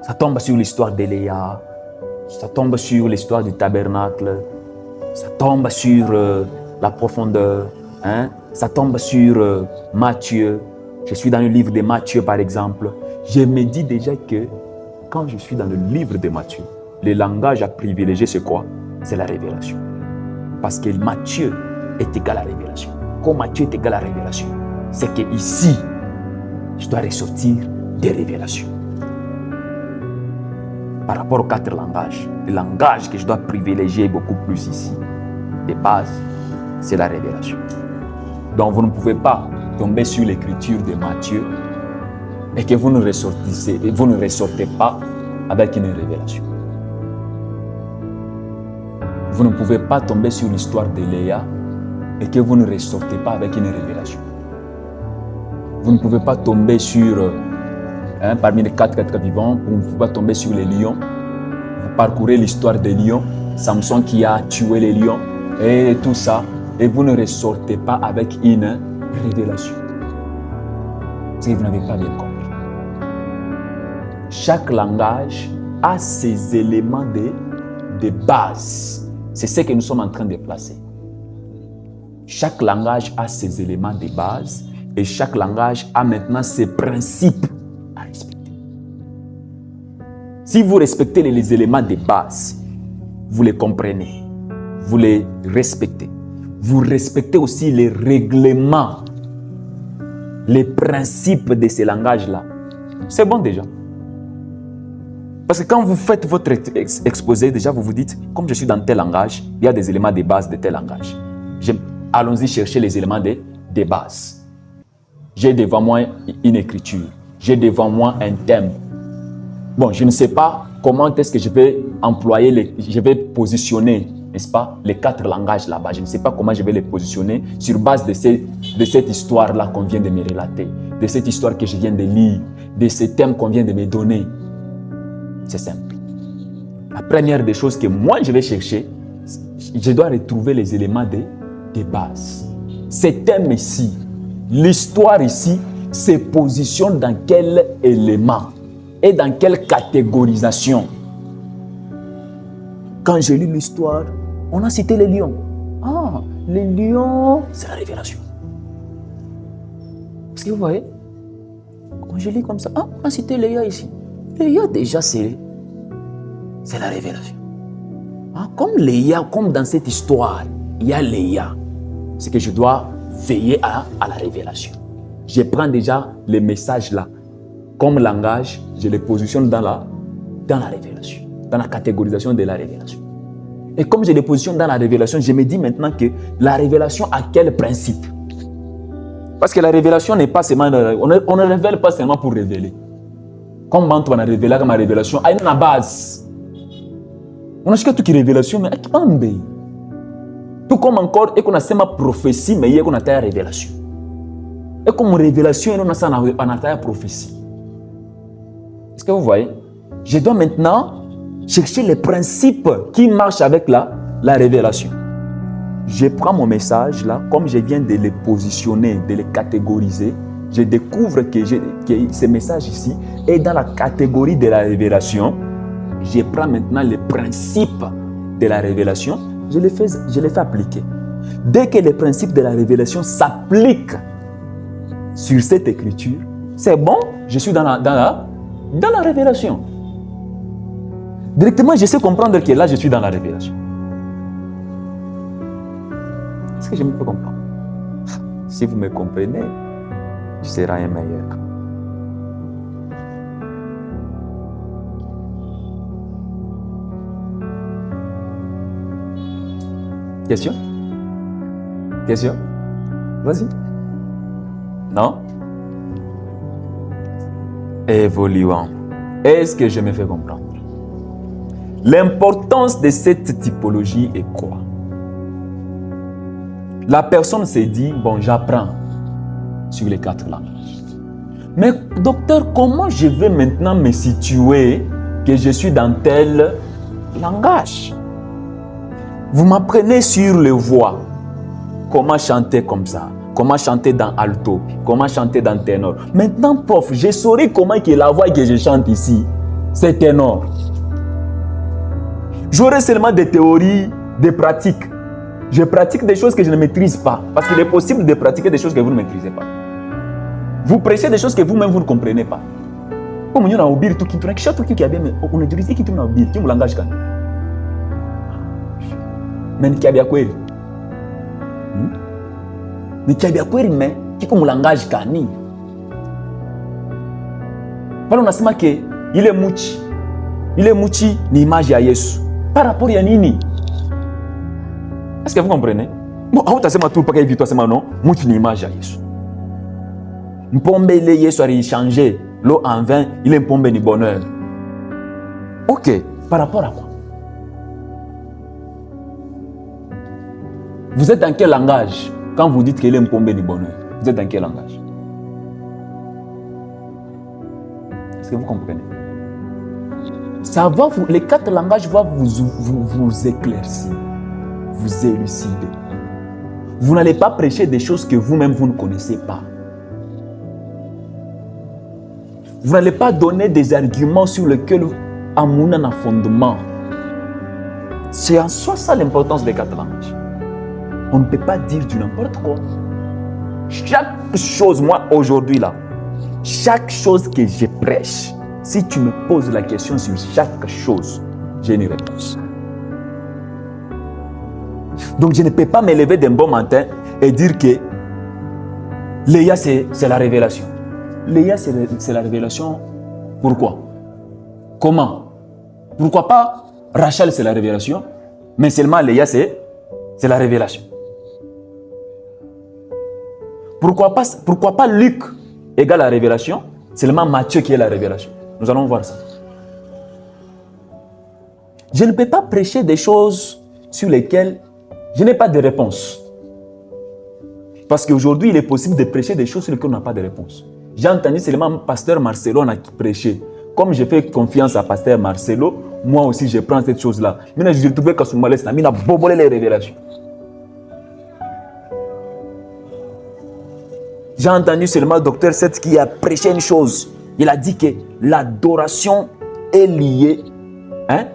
Ça tombe sur l'histoire d'Élia, ça tombe sur l'histoire du tabernacle, ça tombe sur la profondeur, ça tombe sur Matthieu. Je suis dans le livre de Matthieu, par exemple. Je me dis déjà que quand je suis dans le livre de Matthieu, le langage à privilégier, c'est quoi? C'est la révélation. Parce que Matthieu est égal à la révélation. Comme Matthieu est égal à la révélation, c'est qu'ici, je dois ressortir des révélations. Par rapport aux 4 langages, le langage que je dois privilégier beaucoup plus ici, de base, c'est la révélation. Donc vous ne pouvez pas tomber sur l'écriture de Matthieu et que vous ne ressortez pas avec une révélation. Vous ne pouvez pas tomber sur l'histoire de Léa et que vous ne ressortez pas avec une révélation. Vous ne pouvez pas tomber sur, parmi les 4 êtres vivants, vous ne pouvez pas tomber sur les lions. Vous parcourez l'histoire des lions, Samson qui a tué les lions et tout ça, et vous ne ressortez pas avec une révélation. C'est que vous n'avez pas bien compris. Chaque langage a ses éléments de base. C'est ce que nous sommes en train de placer. Chaque langage a ses éléments de base et chaque langage a maintenant ses principes à respecter. Si vous respectez les éléments de base, vous les comprenez, vous les respectez. Vous respectez aussi les règlements, les principes de ces langages-là. C'est bon déjà. Parce que quand vous faites votre exposé, déjà vous vous dites, comme je suis dans tel langage, il y a des éléments de base de tel langage. Allons-y chercher les éléments de base. J'ai devant moi une écriture. J'ai devant moi un thème. Bon, je ne sais pas comment est-ce que je vais employer, je vais positionner, n'est-ce pas, les 4 langages là-bas. Je ne sais pas comment je vais les positionner sur base de cette histoire-là qu'on vient de me relater, de cette histoire que je viens de lire, de ces thèmes qu'on vient de me donner. C'est simple. La première des choses que moi je vais chercher, je dois retrouver les éléments de base. Ces thèmes ici, l'histoire ici, se positionne dans quel élément et dans quelle catégorisation. Quand j'ai lu l'histoire, on a cité les lions. Ah, les lions, c'est la révélation. Est-ce que vous voyez? Quand je lis comme ça, on a cité Léa ici. Léa déjà, c'est la révélation. Comme Léa, comme dans cette histoire, il y a Léa. C'est que je dois veiller à la révélation. Je prends déjà les messages là. Comme langage, je les positionne dans la révélation, dans la catégorisation de la révélation. Et comme je les positionne dans la révélation, je me dis maintenant que la révélation a quel principe? Parce que la révélation n'est pas seulement... On ne révèle pas seulement pour révéler. Comme tu as révélé ma révélation, il y a une base. On a tout qui est révélation, mais qui pas mbé. Tout comme encore, et qu'on a sema prophétie, mais il y a qu'on a ta révélation. Et comme révélation, on a ça en ta prophétie. Est-ce que vous voyez? Je dois maintenant chercher les principes qui marchent avec la révélation. Je prends mon message là, comme je viens de les positionner, de les catégoriser, je découvre que ce message ici est dans la catégorie de la révélation. Je prends maintenant les principes de la révélation, je les fais appliquer. Dès que les principes de la révélation s'appliquent sur cette écriture, c'est bon, je suis dans la révélation. Directement, je sais comprendre que là, je suis dans la révélation. Est-ce que je me fais comprendre? Si vous me comprenez, je serai un meilleur. Question? Question? Vas-y. Non? Évoluons. Est-ce que je me fais comprendre? L'importance de cette typologie est quoi? La personne s'est dit, bon, j'apprends sur les 4 langages. Mais docteur, comment je vais maintenant me situer que je suis dans tel langage? Vous m'apprenez sur les voix, comment chanter comme ça, comment chanter dans alto, comment chanter dans ténor. Maintenant, prof, je saurai comment que la voix que je chante ici, c'est ténor. J'aurai seulement des théories, des pratiques. Je pratique des choses que je ne maîtrise pas. Parce qu'il est possible de pratiquer des choses que vous ne maîtrisez pas. Vous prêchez des choses que vous-même vous ne comprenez pas. Comme nous avons tout qui tourne, chaque truc qui a bien, on a dit qui tourne au bir, qui me langage quand. Mais qui a bien quoi? Mais qui a bien quoi? Mais qui comme langage quand ni? Voilà, on a sema que il est mouchi ni image à Yesu. Par rapport à nini? Est-ce que vous comprenez? Bon, on t'a sema tout pas qu'il vit toi sema non, mouchi ni image à Yesu. Mpombe le Yesu a changé l'eau en vin, il est mpombe ni bonheur. Ok, par rapport à quoi? Vous êtes dans quel langage quand vous dites qu'il est mpombe ni bonheur? Vous êtes dans quel langage? Est-ce que vous comprenez? Ça va les 4 langages vont vous éclaircir, vous élucider. Vous n'allez pas prêcher des choses que vous-même vous ne connaissez pas. Vous n'allez pas donner des arguments sur lesquels Amouna a fondement. C'est en soi ça l'importance des 4 langages. On ne peut pas dire du n'importe quoi. Chaque chose, moi aujourd'hui là, chaque chose que je prêche, si tu me poses la question sur chaque chose, j'ai une réponse. Donc je ne peux pas me lever d'un bon matin et dire que Léa c'est la révélation. Léa c'est la révélation. Pourquoi? Comment? Pourquoi pas Rachel c'est la révélation, mais seulement Léa c'est la révélation. Pourquoi pas Luc égale la révélation, seulement Matthieu qui est la révélation. Nous allons voir ça. Je ne peux pas prêcher des choses sur lesquelles je n'ai pas de réponse. Parce qu'aujourd'hui, il est possible de prêcher des choses sur lesquelles on n'a pas de réponse. J'ai entendu seulement Pasteur Marcelo a prêché. Comme je fais confiance à Pasteur Marcelo, moi aussi je prends cette chose-là. Maintenant, je trouvais que ce malais, il a bobolé les révélations. J'ai entendu seulement le docteur Seth qui a prêché une chose. Il a dit que l'adoration est liée. Hein?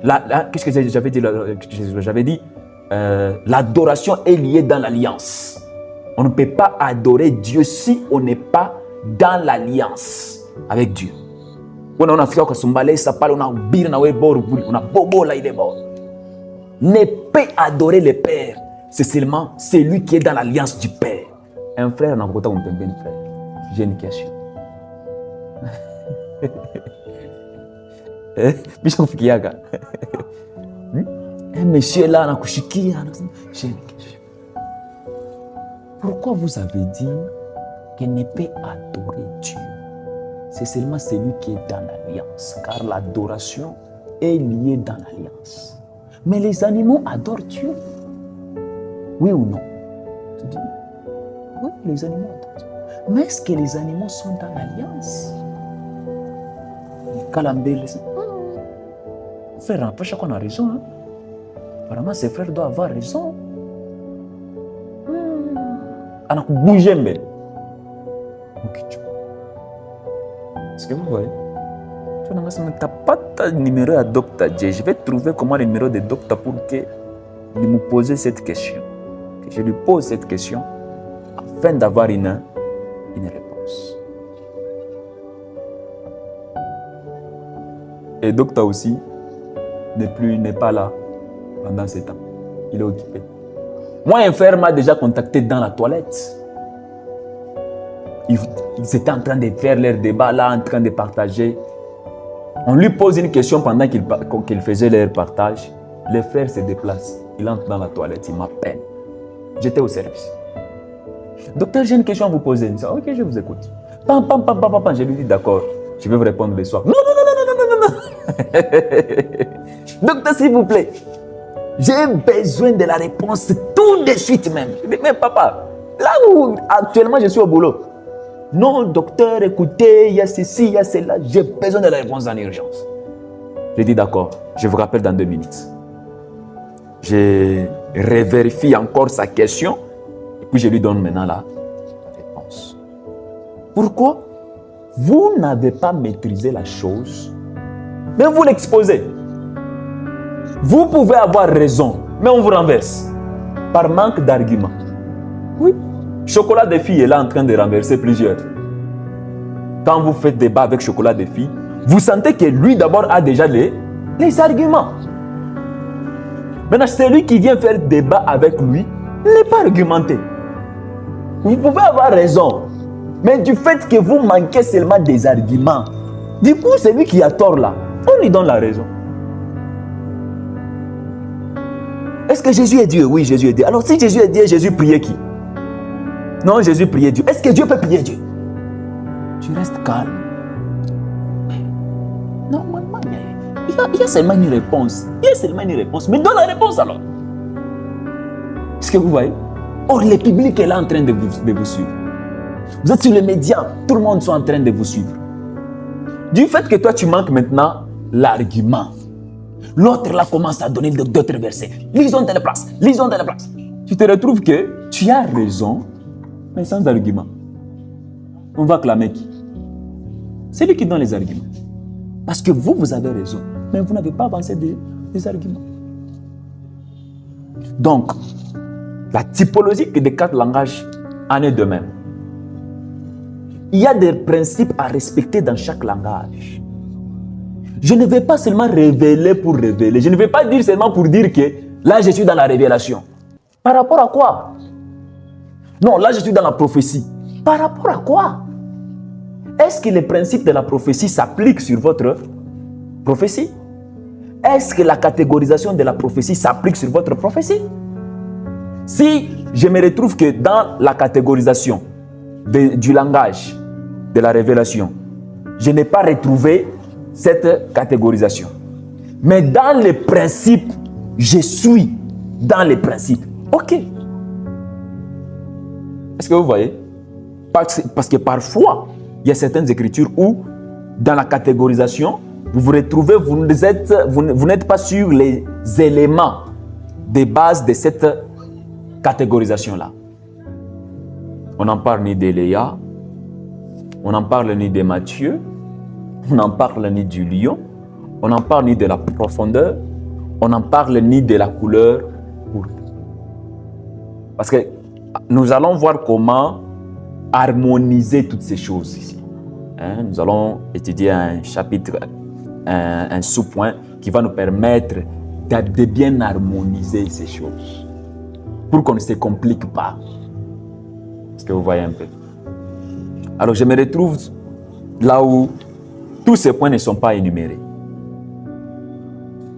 Qu'est-ce que j'avais dit? J'avais dit l'adoration est liée dans l'alliance. On ne peut pas adorer Dieu si on n'est pas dans l'alliance avec Dieu. On a fait que son balai s'appelle, on a bir na we bor, on a bobo là il est mort. Ne peut adorer le Père, c'est seulement celui qui est dans l'alliance du Père. Un frère n'a pas un frère. J'ai une question. Bishop Kiyaga. Un monsieur là, j'ai une question. Pourquoi vous avez dit qu'il ne peut adorer Dieu? C'est seulement celui qui est dans l'alliance, car l'adoration est liée dans l'alliance. Mais les animaux adorent Dieu. Oui ou non? Tu dis, oui, les animaux adorent Dieu. Mais est-ce que les animaux sont dans l'alliance? Frère, pas chacun a raison. Hein? Apparemment, ses frères doivent avoir raison. Alors, bougez, mais. Est-ce que vous voyez? Tu n'as pas de numéro à Docteur J. Je vais trouver comment le numéro de Docteur pour que vous me posez cette question. Que je lui pose cette question afin d'avoir une réponse. Et Docteur aussi n'est pas là pendant ce temps. Il est occupé. Moi, un frère m'a déjà contacté dans la toilette. Ils étaient en train de faire leur débat là, en train de partager. On lui pose une question pendant qu'il faisait leur partage. Le frère se déplace. Il entre dans la toilette, il m'appelle. J'étais au service. Docteur, j'ai une question à vous poser. Il dit, ok, je vous écoute. Pam. Je lui dis, d'accord, je vais vous répondre le soir. Non. Docteur, s'il vous plaît, j'ai besoin de la réponse tout de suite même. Je dis, mais papa, là où actuellement je suis au boulot. Non, docteur, écoutez, il y a ceci, il y a cela. J'ai besoin de la réponse en urgence. Je dis, d'accord, je vous rappelle dans 2 minutes. Je revérifie encore sa question et puis je lui donne maintenant la réponse. Pourquoi? Vous n'avez pas maîtrisé la chose, mais vous l'exposez. Vous pouvez avoir raison, mais on vous renverse par manque d'arguments. Oui. Chocolat des filles est là en train de renverser plusieurs. Quand vous faites débat avec Chocolat des filles, vous sentez que lui d'abord a déjà les arguments. Maintenant, celui qui vient faire débat avec lui n'est pas argumenté. Vous pouvez avoir raison, mais du fait que vous manquez seulement des arguments, du coup, celui qui a tort là, on lui donne la raison. Est-ce que Jésus est Dieu? Oui, Jésus est Dieu. Alors si Jésus est Dieu, Jésus priait qui? Non, Jésus priait Dieu. Est-ce que Dieu peut prier Dieu? Tu restes calme. Non, maman, il y a seulement une réponse. Mais donne la réponse alors. Est-ce que vous voyez? Or, le public est là en train de vous suivre. Vous êtes sur les médias, tout le monde est en train de vous suivre. Du fait que toi, tu manques maintenant l'argument. L'autre là commence à donner d'autres versets. Lisons telle place. Tu te retrouves que tu as raison, mais sans argument. On va clamer qui? C'est lui qui donne les arguments. Parce que vous avez raison, mais vous n'avez pas avancé des arguments. Donc, la typologie des 4 langages en est de même. Il y a des principes à respecter dans chaque langage. Je ne vais pas seulement révéler pour révéler. Je ne vais pas dire seulement pour dire que là, je suis dans la révélation. Par rapport à quoi? Non, là, je suis dans la prophétie. Par rapport à quoi? Est-ce que les principes de la prophétie s'appliquent sur votre prophétie? Est-ce que la catégorisation de la prophétie s'applique sur votre prophétie? Si je me retrouve que dans la catégorisation du langage de la révélation, je n'ai pas retrouvé cette catégorisation. Mais dans les principes, je suis dans les principes. Ok. Est-ce que vous voyez? Parce que parfois, il y a certaines écritures où, dans la catégorisation, vous vous retrouvez, vous n'êtes pas sur les éléments de base de cette catégorisation-là. On n'en parle ni d'Éléa, on n'en parle ni de Matthieu, on n'en parle ni du lion, on n'en parle ni de la profondeur, on n'en parle ni de la couleur pourpre. Parce que nous allons voir comment harmoniser toutes ces choses ici. Nous allons étudier un chapitre, un sous-point qui va nous permettre de bien harmoniser ces choses pour qu'on ne se complique pas. Est-ce que vous voyez un peu? Alors je me retrouve là où tous ces points ne sont pas énumérés.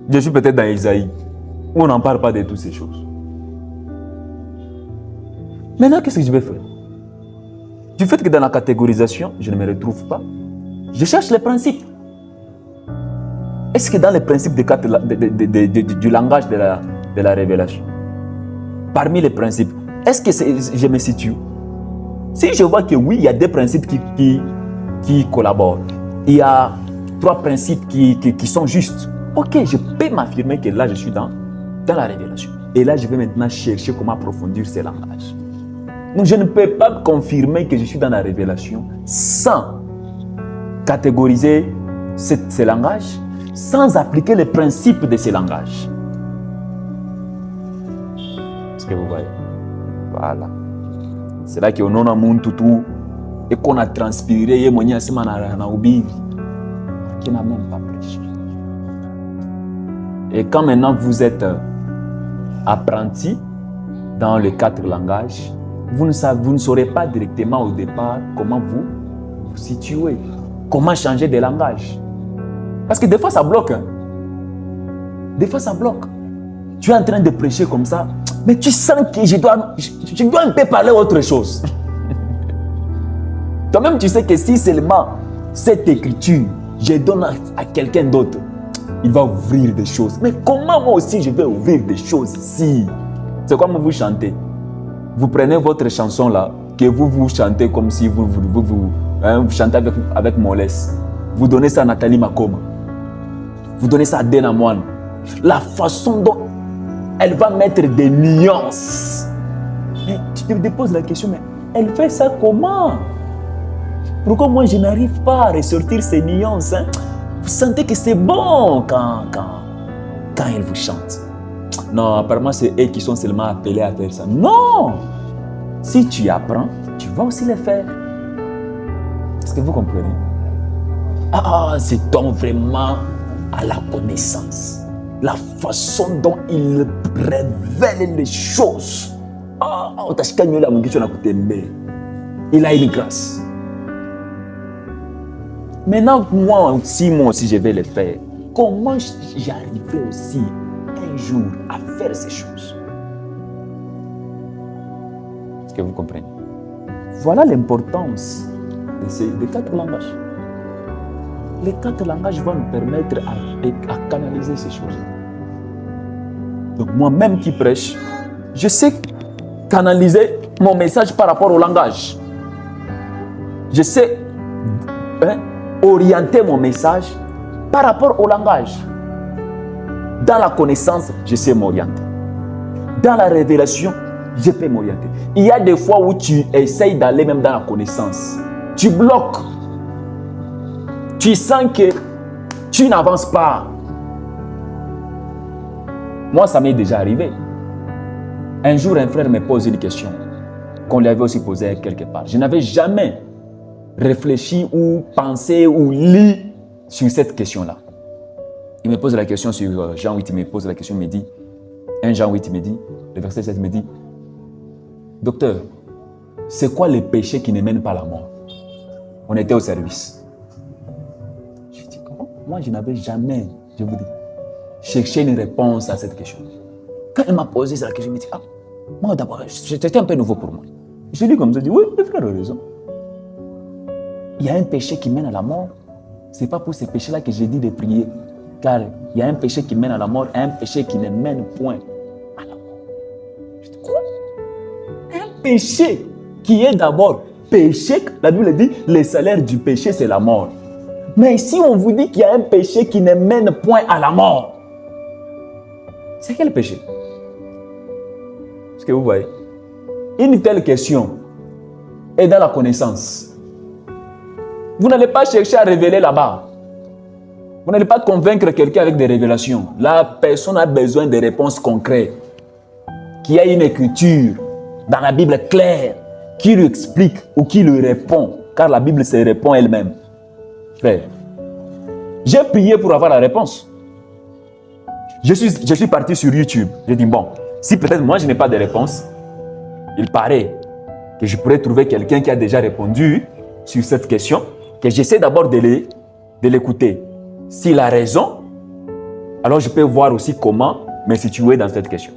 Je suis peut-être dans Isaïe où on n'en parle pas de toutes ces choses. Maintenant, qu'est-ce que je vais faire? Du fait que dans la catégorisation, je ne me retrouve pas, je cherche les principes. Et est-ce que dans les principes du langage de la révélation, parmi les principes, est-ce que je me situe? Si je vois que oui, il y a des principes qui collaborent, il y a 3 principes qui sont justes, ok, je peux m'affirmer que là, je suis dans la révélation. Et là, je vais maintenant chercher comment approfondir ces langages. Donc, je ne peux pas confirmer que je suis dans la révélation sans catégoriser ces langages, sans appliquer les principes de ces langages. Est-ce que vous voyez? Voilà. C'est là qu'on a mon toutou et qu'on a transpiré et mon yassima na oubi qui n'a même pas prêché. Et quand maintenant vous êtes apprenti dans les 4 langages, vous ne saurez pas directement au départ comment vous situer, comment changer de langage. Parce que des fois ça bloque. Hein? Des fois ça bloque. Tu es en train de prêcher comme ça, mais tu sens que je dois un peu parler autre chose. Toi-même, tu sais que si seulement cette écriture, je donne à quelqu'un d'autre, il va ouvrir des choses. Mais comment moi aussi je vais ouvrir des choses ici? C'est comme vous chantez. Vous prenez votre chanson là, que vous chantez comme si vous chantez avec mollesse. Vous donnez ça à Nathalie Makoma. Vous donnez ça à Dena Moine. La façon dont elle va mettre des nuances. Mais tu te poses la question, mais elle fait ça comment? Pourquoi moi je n'arrive pas à ressortir ces nuances? Hein? Vous sentez que c'est bon quand elle vous chante. Non, apparemment c'est eux qui sont seulement appelés à faire ça. Non! Si tu apprends, tu vas aussi le faire. Est-ce que vous comprenez? Ah, c'est donc vraiment à la connaissance. La façon dont il révèle les choses. Il a une grâce. Maintenant, moi aussi, je vais le faire. Comment j'arriverai aussi un jour à faire ces choses? Est-ce que vous comprenez? Voilà l'importance des 4 langages. Les 4 langages vont nous permettre à canaliser ces choses. Donc moi-même qui prêche, je sais canaliser mon message par rapport au langage. Je sais orienter mon message par rapport au langage. Dans la connaissance, je sais m'orienter. Dans la révélation, je peux m'orienter. Il y a des fois où tu essayes d'aller même dans la connaissance. Tu bloques. Tu sens que tu n'avances pas. Moi, ça m'est déjà arrivé. Un jour, un frère me pose une question qu'on lui avait aussi posée quelque part. Je n'avais jamais réfléchi ou pensé ou lu sur cette question-là. Il me pose la question sur Jean 8, il me pose la question, il me dit, 1 Jean 8, il me dit, le verset 7 me dit, docteur, c'est quoi les péchés qui ne mènent pas à la mort? On était au service. Je dis, comment? Moi, je n'avais jamais, je vous dis, cherché une réponse à cette question. Quand il m'a posé cette question, je me dis, moi d'abord, c'était un peu nouveau pour moi. Je lui dis comme ça, je dis, oui, le frère a raison. Il y a un péché qui mène à la mort. Ce n'est pas pour ce péché-là que j'ai dit de prier. Car il y a un péché qui mène à la mort et un péché qui ne mène point à la mort. Je dis, quoi? Un péché qui est d'abord péché. La Bible dit, le salaire du péché, c'est la mort. Mais ici, on vous dit qu'il y a un péché qui ne mène point à la mort. C'est quel péché? Est-ce que vous voyez? Une telle question est dans la connaissance. Vous n'allez pas chercher à révéler là-bas. Vous n'allez pas convaincre quelqu'un avec des révélations. La personne a besoin de réponses concrètes. Qu'il y a une écriture dans la Bible claire qui lui explique ou qui lui répond. Car la Bible se répond elle-même. Frère, j'ai prié pour avoir la réponse. Je suis parti sur YouTube. J'ai dit, bon, si peut-être moi je n'ai pas de réponse, il paraît que je pourrais trouver quelqu'un qui a déjà répondu sur cette question, que j'essaie d'abord de l'écouter. S'il a raison, alors je peux voir aussi comment me situer dans cette question.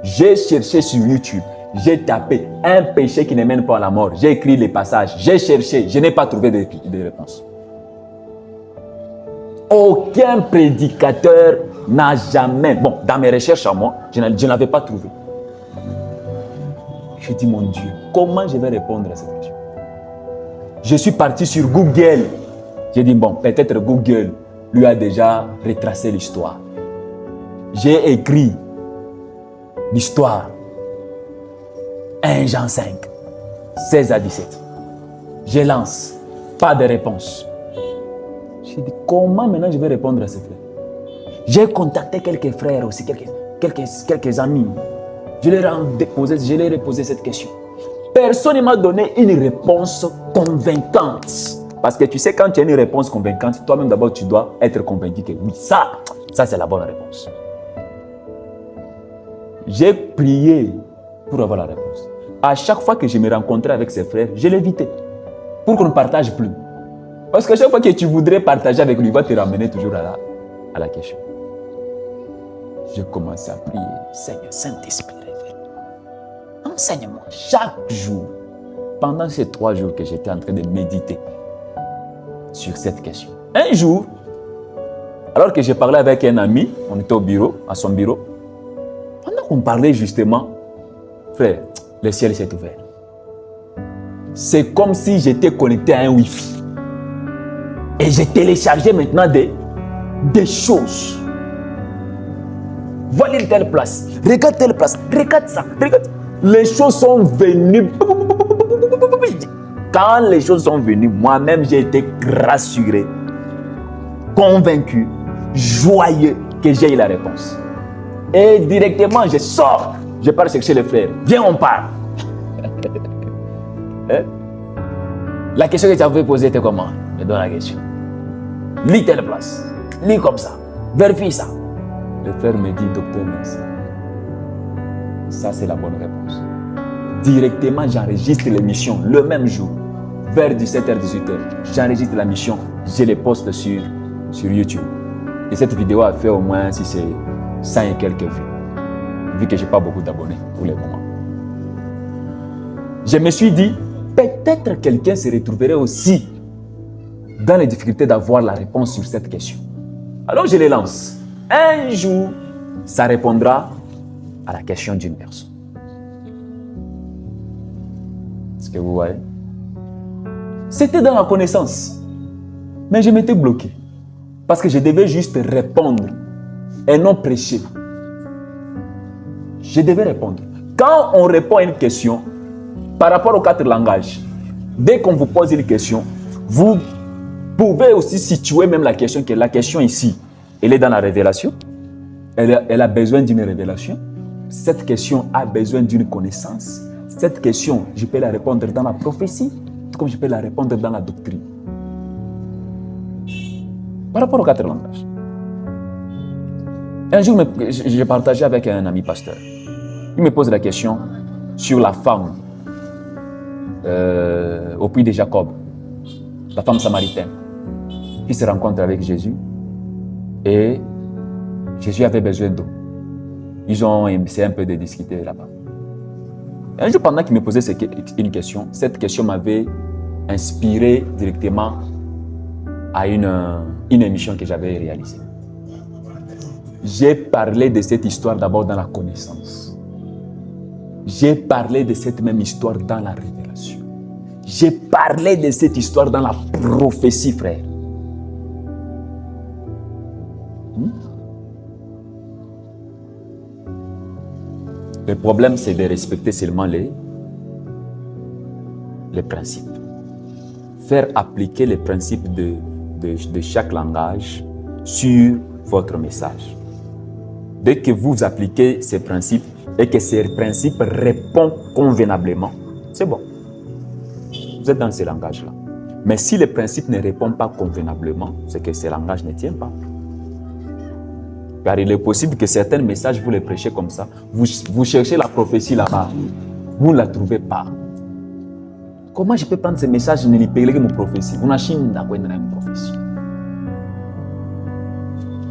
J'ai cherché sur YouTube, j'ai tapé un péché qui ne mène pas à la mort. J'ai écrit les passages, j'ai cherché, je n'ai pas trouvé de réponse. Aucun prédicateur n'a jamais, bon, dans mes recherches à moi, je n'avais pas trouvé. Je dis, mon Dieu, comment je vais répondre à cette question? Je suis parti sur Google. J'ai dit, bon, peut-être Google lui a déjà retracé l'histoire. J'ai écrit l'histoire. 1 Jean 5, 16 à 17. Je lance. Pas de réponse. J'ai dit, comment maintenant je vais répondre à ces frères? J'ai contacté quelques frères aussi, quelques amis. Je leur ai posé cette question. Personne ne m'a donné une réponse convaincante. Parce que tu sais, quand tu as une réponse convaincante, toi-même d'abord, tu dois être convaincu que oui, ça c'est la bonne réponse. J'ai prié pour avoir la réponse. À chaque fois que je me rencontrais avec ses frères, je l'évitais pour qu'on ne partage plus. Parce que chaque fois que tu voudrais partager avec lui, il va te ramener toujours à la question. J'ai commencé à prier. Seigneur, Saint-Esprit, révèle. Enseigne-moi chaque jour. Pendant ces 3 jours que j'étais en train de méditer sur cette question. Un jour, alors que j'ai parlé avec un ami, on était au bureau, à son bureau, pendant qu'on parlait justement, frère, le ciel s'est ouvert. C'est comme si j'étais connecté à un Wi-Fi. Et j'ai téléchargé maintenant des choses. Voilà une telle place, regarde telle place, regarde ça, regarde. Les choses sont venues. Quand les choses sont venues, moi-même j'ai été rassuré, convaincu, joyeux que j'ai eu la réponse. Et directement, je sors, je pars chercher les frères. Viens, on part. La question que tu avais posée était comment? Je donne la question. Lis telle place, lis comme ça, vérifie ça. Le frère me dit, docteur, merci. Ça, c'est la bonne réponse. Directement, j'enregistre l'émission le même jour, vers 17h, 18h. J'enregistre la mission, je les poste sur YouTube. Et cette vidéo a fait au moins, si c'est 100 et quelques vues, vu que je n'ai pas beaucoup d'abonnés pour le moment. Je me suis dit, peut-être quelqu'un se retrouverait aussi dans les difficultés d'avoir la réponse sur cette question. Alors je les lance. Un jour, ça répondra à la question d'une personne. Est-ce que vous voyez? C'était dans la connaissance. Mais je m'étais bloqué. Parce que je devais juste répondre et non prêcher. Je devais répondre. Quand on répond à une question, par rapport aux 4 langages, dès qu'on vous pose une question, vous pouvez aussi situer même la question, que la question ici, elle est dans la révélation. Elle a besoin d'une révélation. Cette question a besoin d'une connaissance. Cette question, je peux la répondre dans la prophétie, comme je peux la répondre dans la doctrine. Par rapport aux 4 langages. Un jour, j'ai partagé avec un ami pasteur. Il me pose la question sur la femme au puits de Jacob, la femme samaritaine, qui se rencontre avec Jésus et Jésus avait besoin d'eau. Ils ont essayé un peu de discuter là-bas. Un jour, pendant qu'il me posait une question, cette question m'avait inspiré directement à une émission que j'avais réalisée. J'ai parlé de cette histoire d'abord dans la connaissance. J'ai parlé de cette même histoire dans la révélation. J'ai parlé de cette histoire dans la prophétie, frère. Le problème, c'est de respecter seulement les principes. Faire appliquer les principes de chaque langage sur votre message. Dès que vous appliquez ces principes et que ces principes répondent convenablement, c'est bon. Vous êtes dans ces langages-là. Mais si les principes ne répondent pas convenablement, c'est que ces langages ne tiennent pas. Car il est possible que certains messages, vous les prêchez comme ça. Vous cherchez la prophétie là-bas. Vous ne la trouvez pas. Comment je peux prendre ces messages et ne les payer que mon prophétie? On a chine d'avoir une prophétie.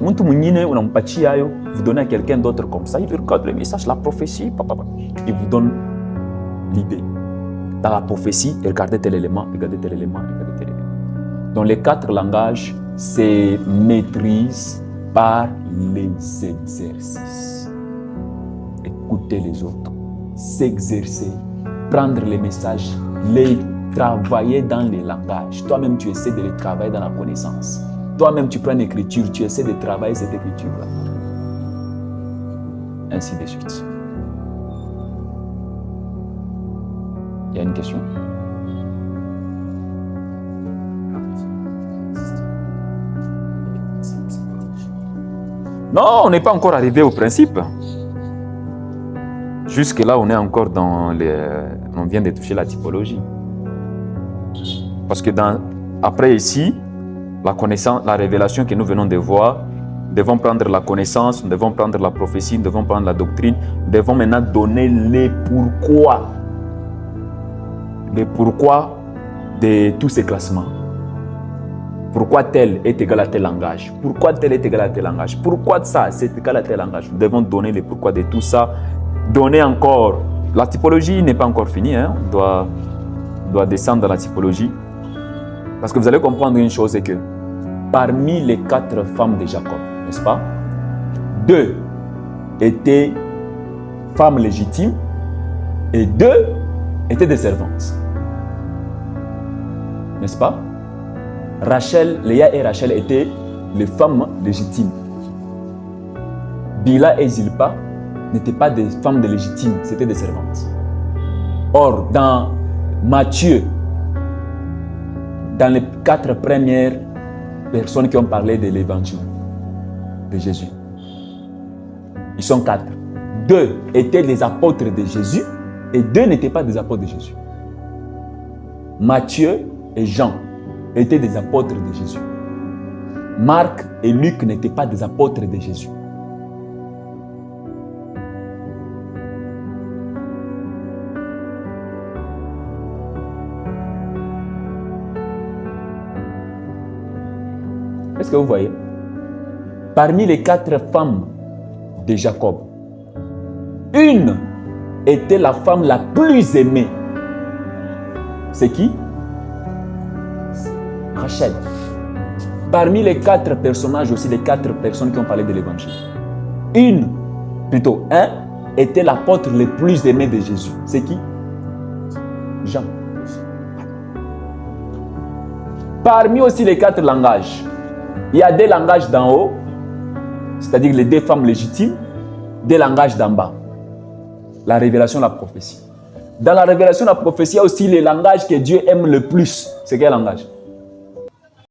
Vous donnez à quelqu'un d'autre comme ça, il regarde le message, la prophétie, il vous donne l'idée. Dans la prophétie, regardez tel élément, regardez tel élément, regardez tel élément. Dans les 4 langages, se maîtrise par les exercices. Écouter les autres, s'exercer, prendre les messages, les travailler dans les langages. Toi-même, tu essaies de les travailler dans la connaissance. Toi-même, tu prends l'écriture, tu essaies de travailler cette écriture-là. Ainsi de suite. Il y a une question? Non, on n'est pas encore arrivé au principe. Jusque-là, on est encore dans on vient de toucher la typologie. Parce que après ici, la connaissance, la révélation que nous venons de voir, nous devons prendre la connaissance, nous devons prendre la prophétie, nous devons prendre la doctrine, nous devons maintenant donner les pourquoi. Les pourquoi de tous ces classements. Pourquoi tel est égal à tel langage? Pourquoi tel est égal à tel langage? Pourquoi ça, c'est égal à tel langage? Nous devons donner les pourquoi de tout ça. Donner encore. La typologie n'est pas encore finie. Hein? On doit descendre dans la typologie. Parce que vous allez comprendre une chose, c'est que parmi les 4 femmes de Jacob, n'est-ce pas? 2 étaient femmes légitimes et 2 étaient des servantes. N'est-ce pas? Léa et Rachel étaient les femmes légitimes. Bila et Zilpa n'étaient pas des femmes légitimes, c'était des servantes. Or, dans Matthieu, dans les 4 premières personnes qui ont parlé de l'évangile de Jésus, ils sont 4. 2 étaient des apôtres de Jésus et 2 n'étaient pas des apôtres de Jésus. Matthieu et Jean étaient des apôtres de Jésus. Marc et Luc n'étaient pas des apôtres de Jésus. Est-ce que vous voyez? Parmi les 4 femmes de Jacob, une était la femme la plus aimée. C'est qui? Rachel. Parmi les 4 personnages aussi, les 4 personnes qui ont parlé de l'évangile, un était l'apôtre le plus aimé de Jésus. C'est qui? Jean. Parmi aussi les 4 langages, il y a des langages d'en haut, c'est-à-dire les 2 femmes légitimes, des langages d'en bas. La révélation, la prophétie. Dans la révélation, la prophétie, il y a aussi les langages que Dieu aime le plus. C'est quel langage?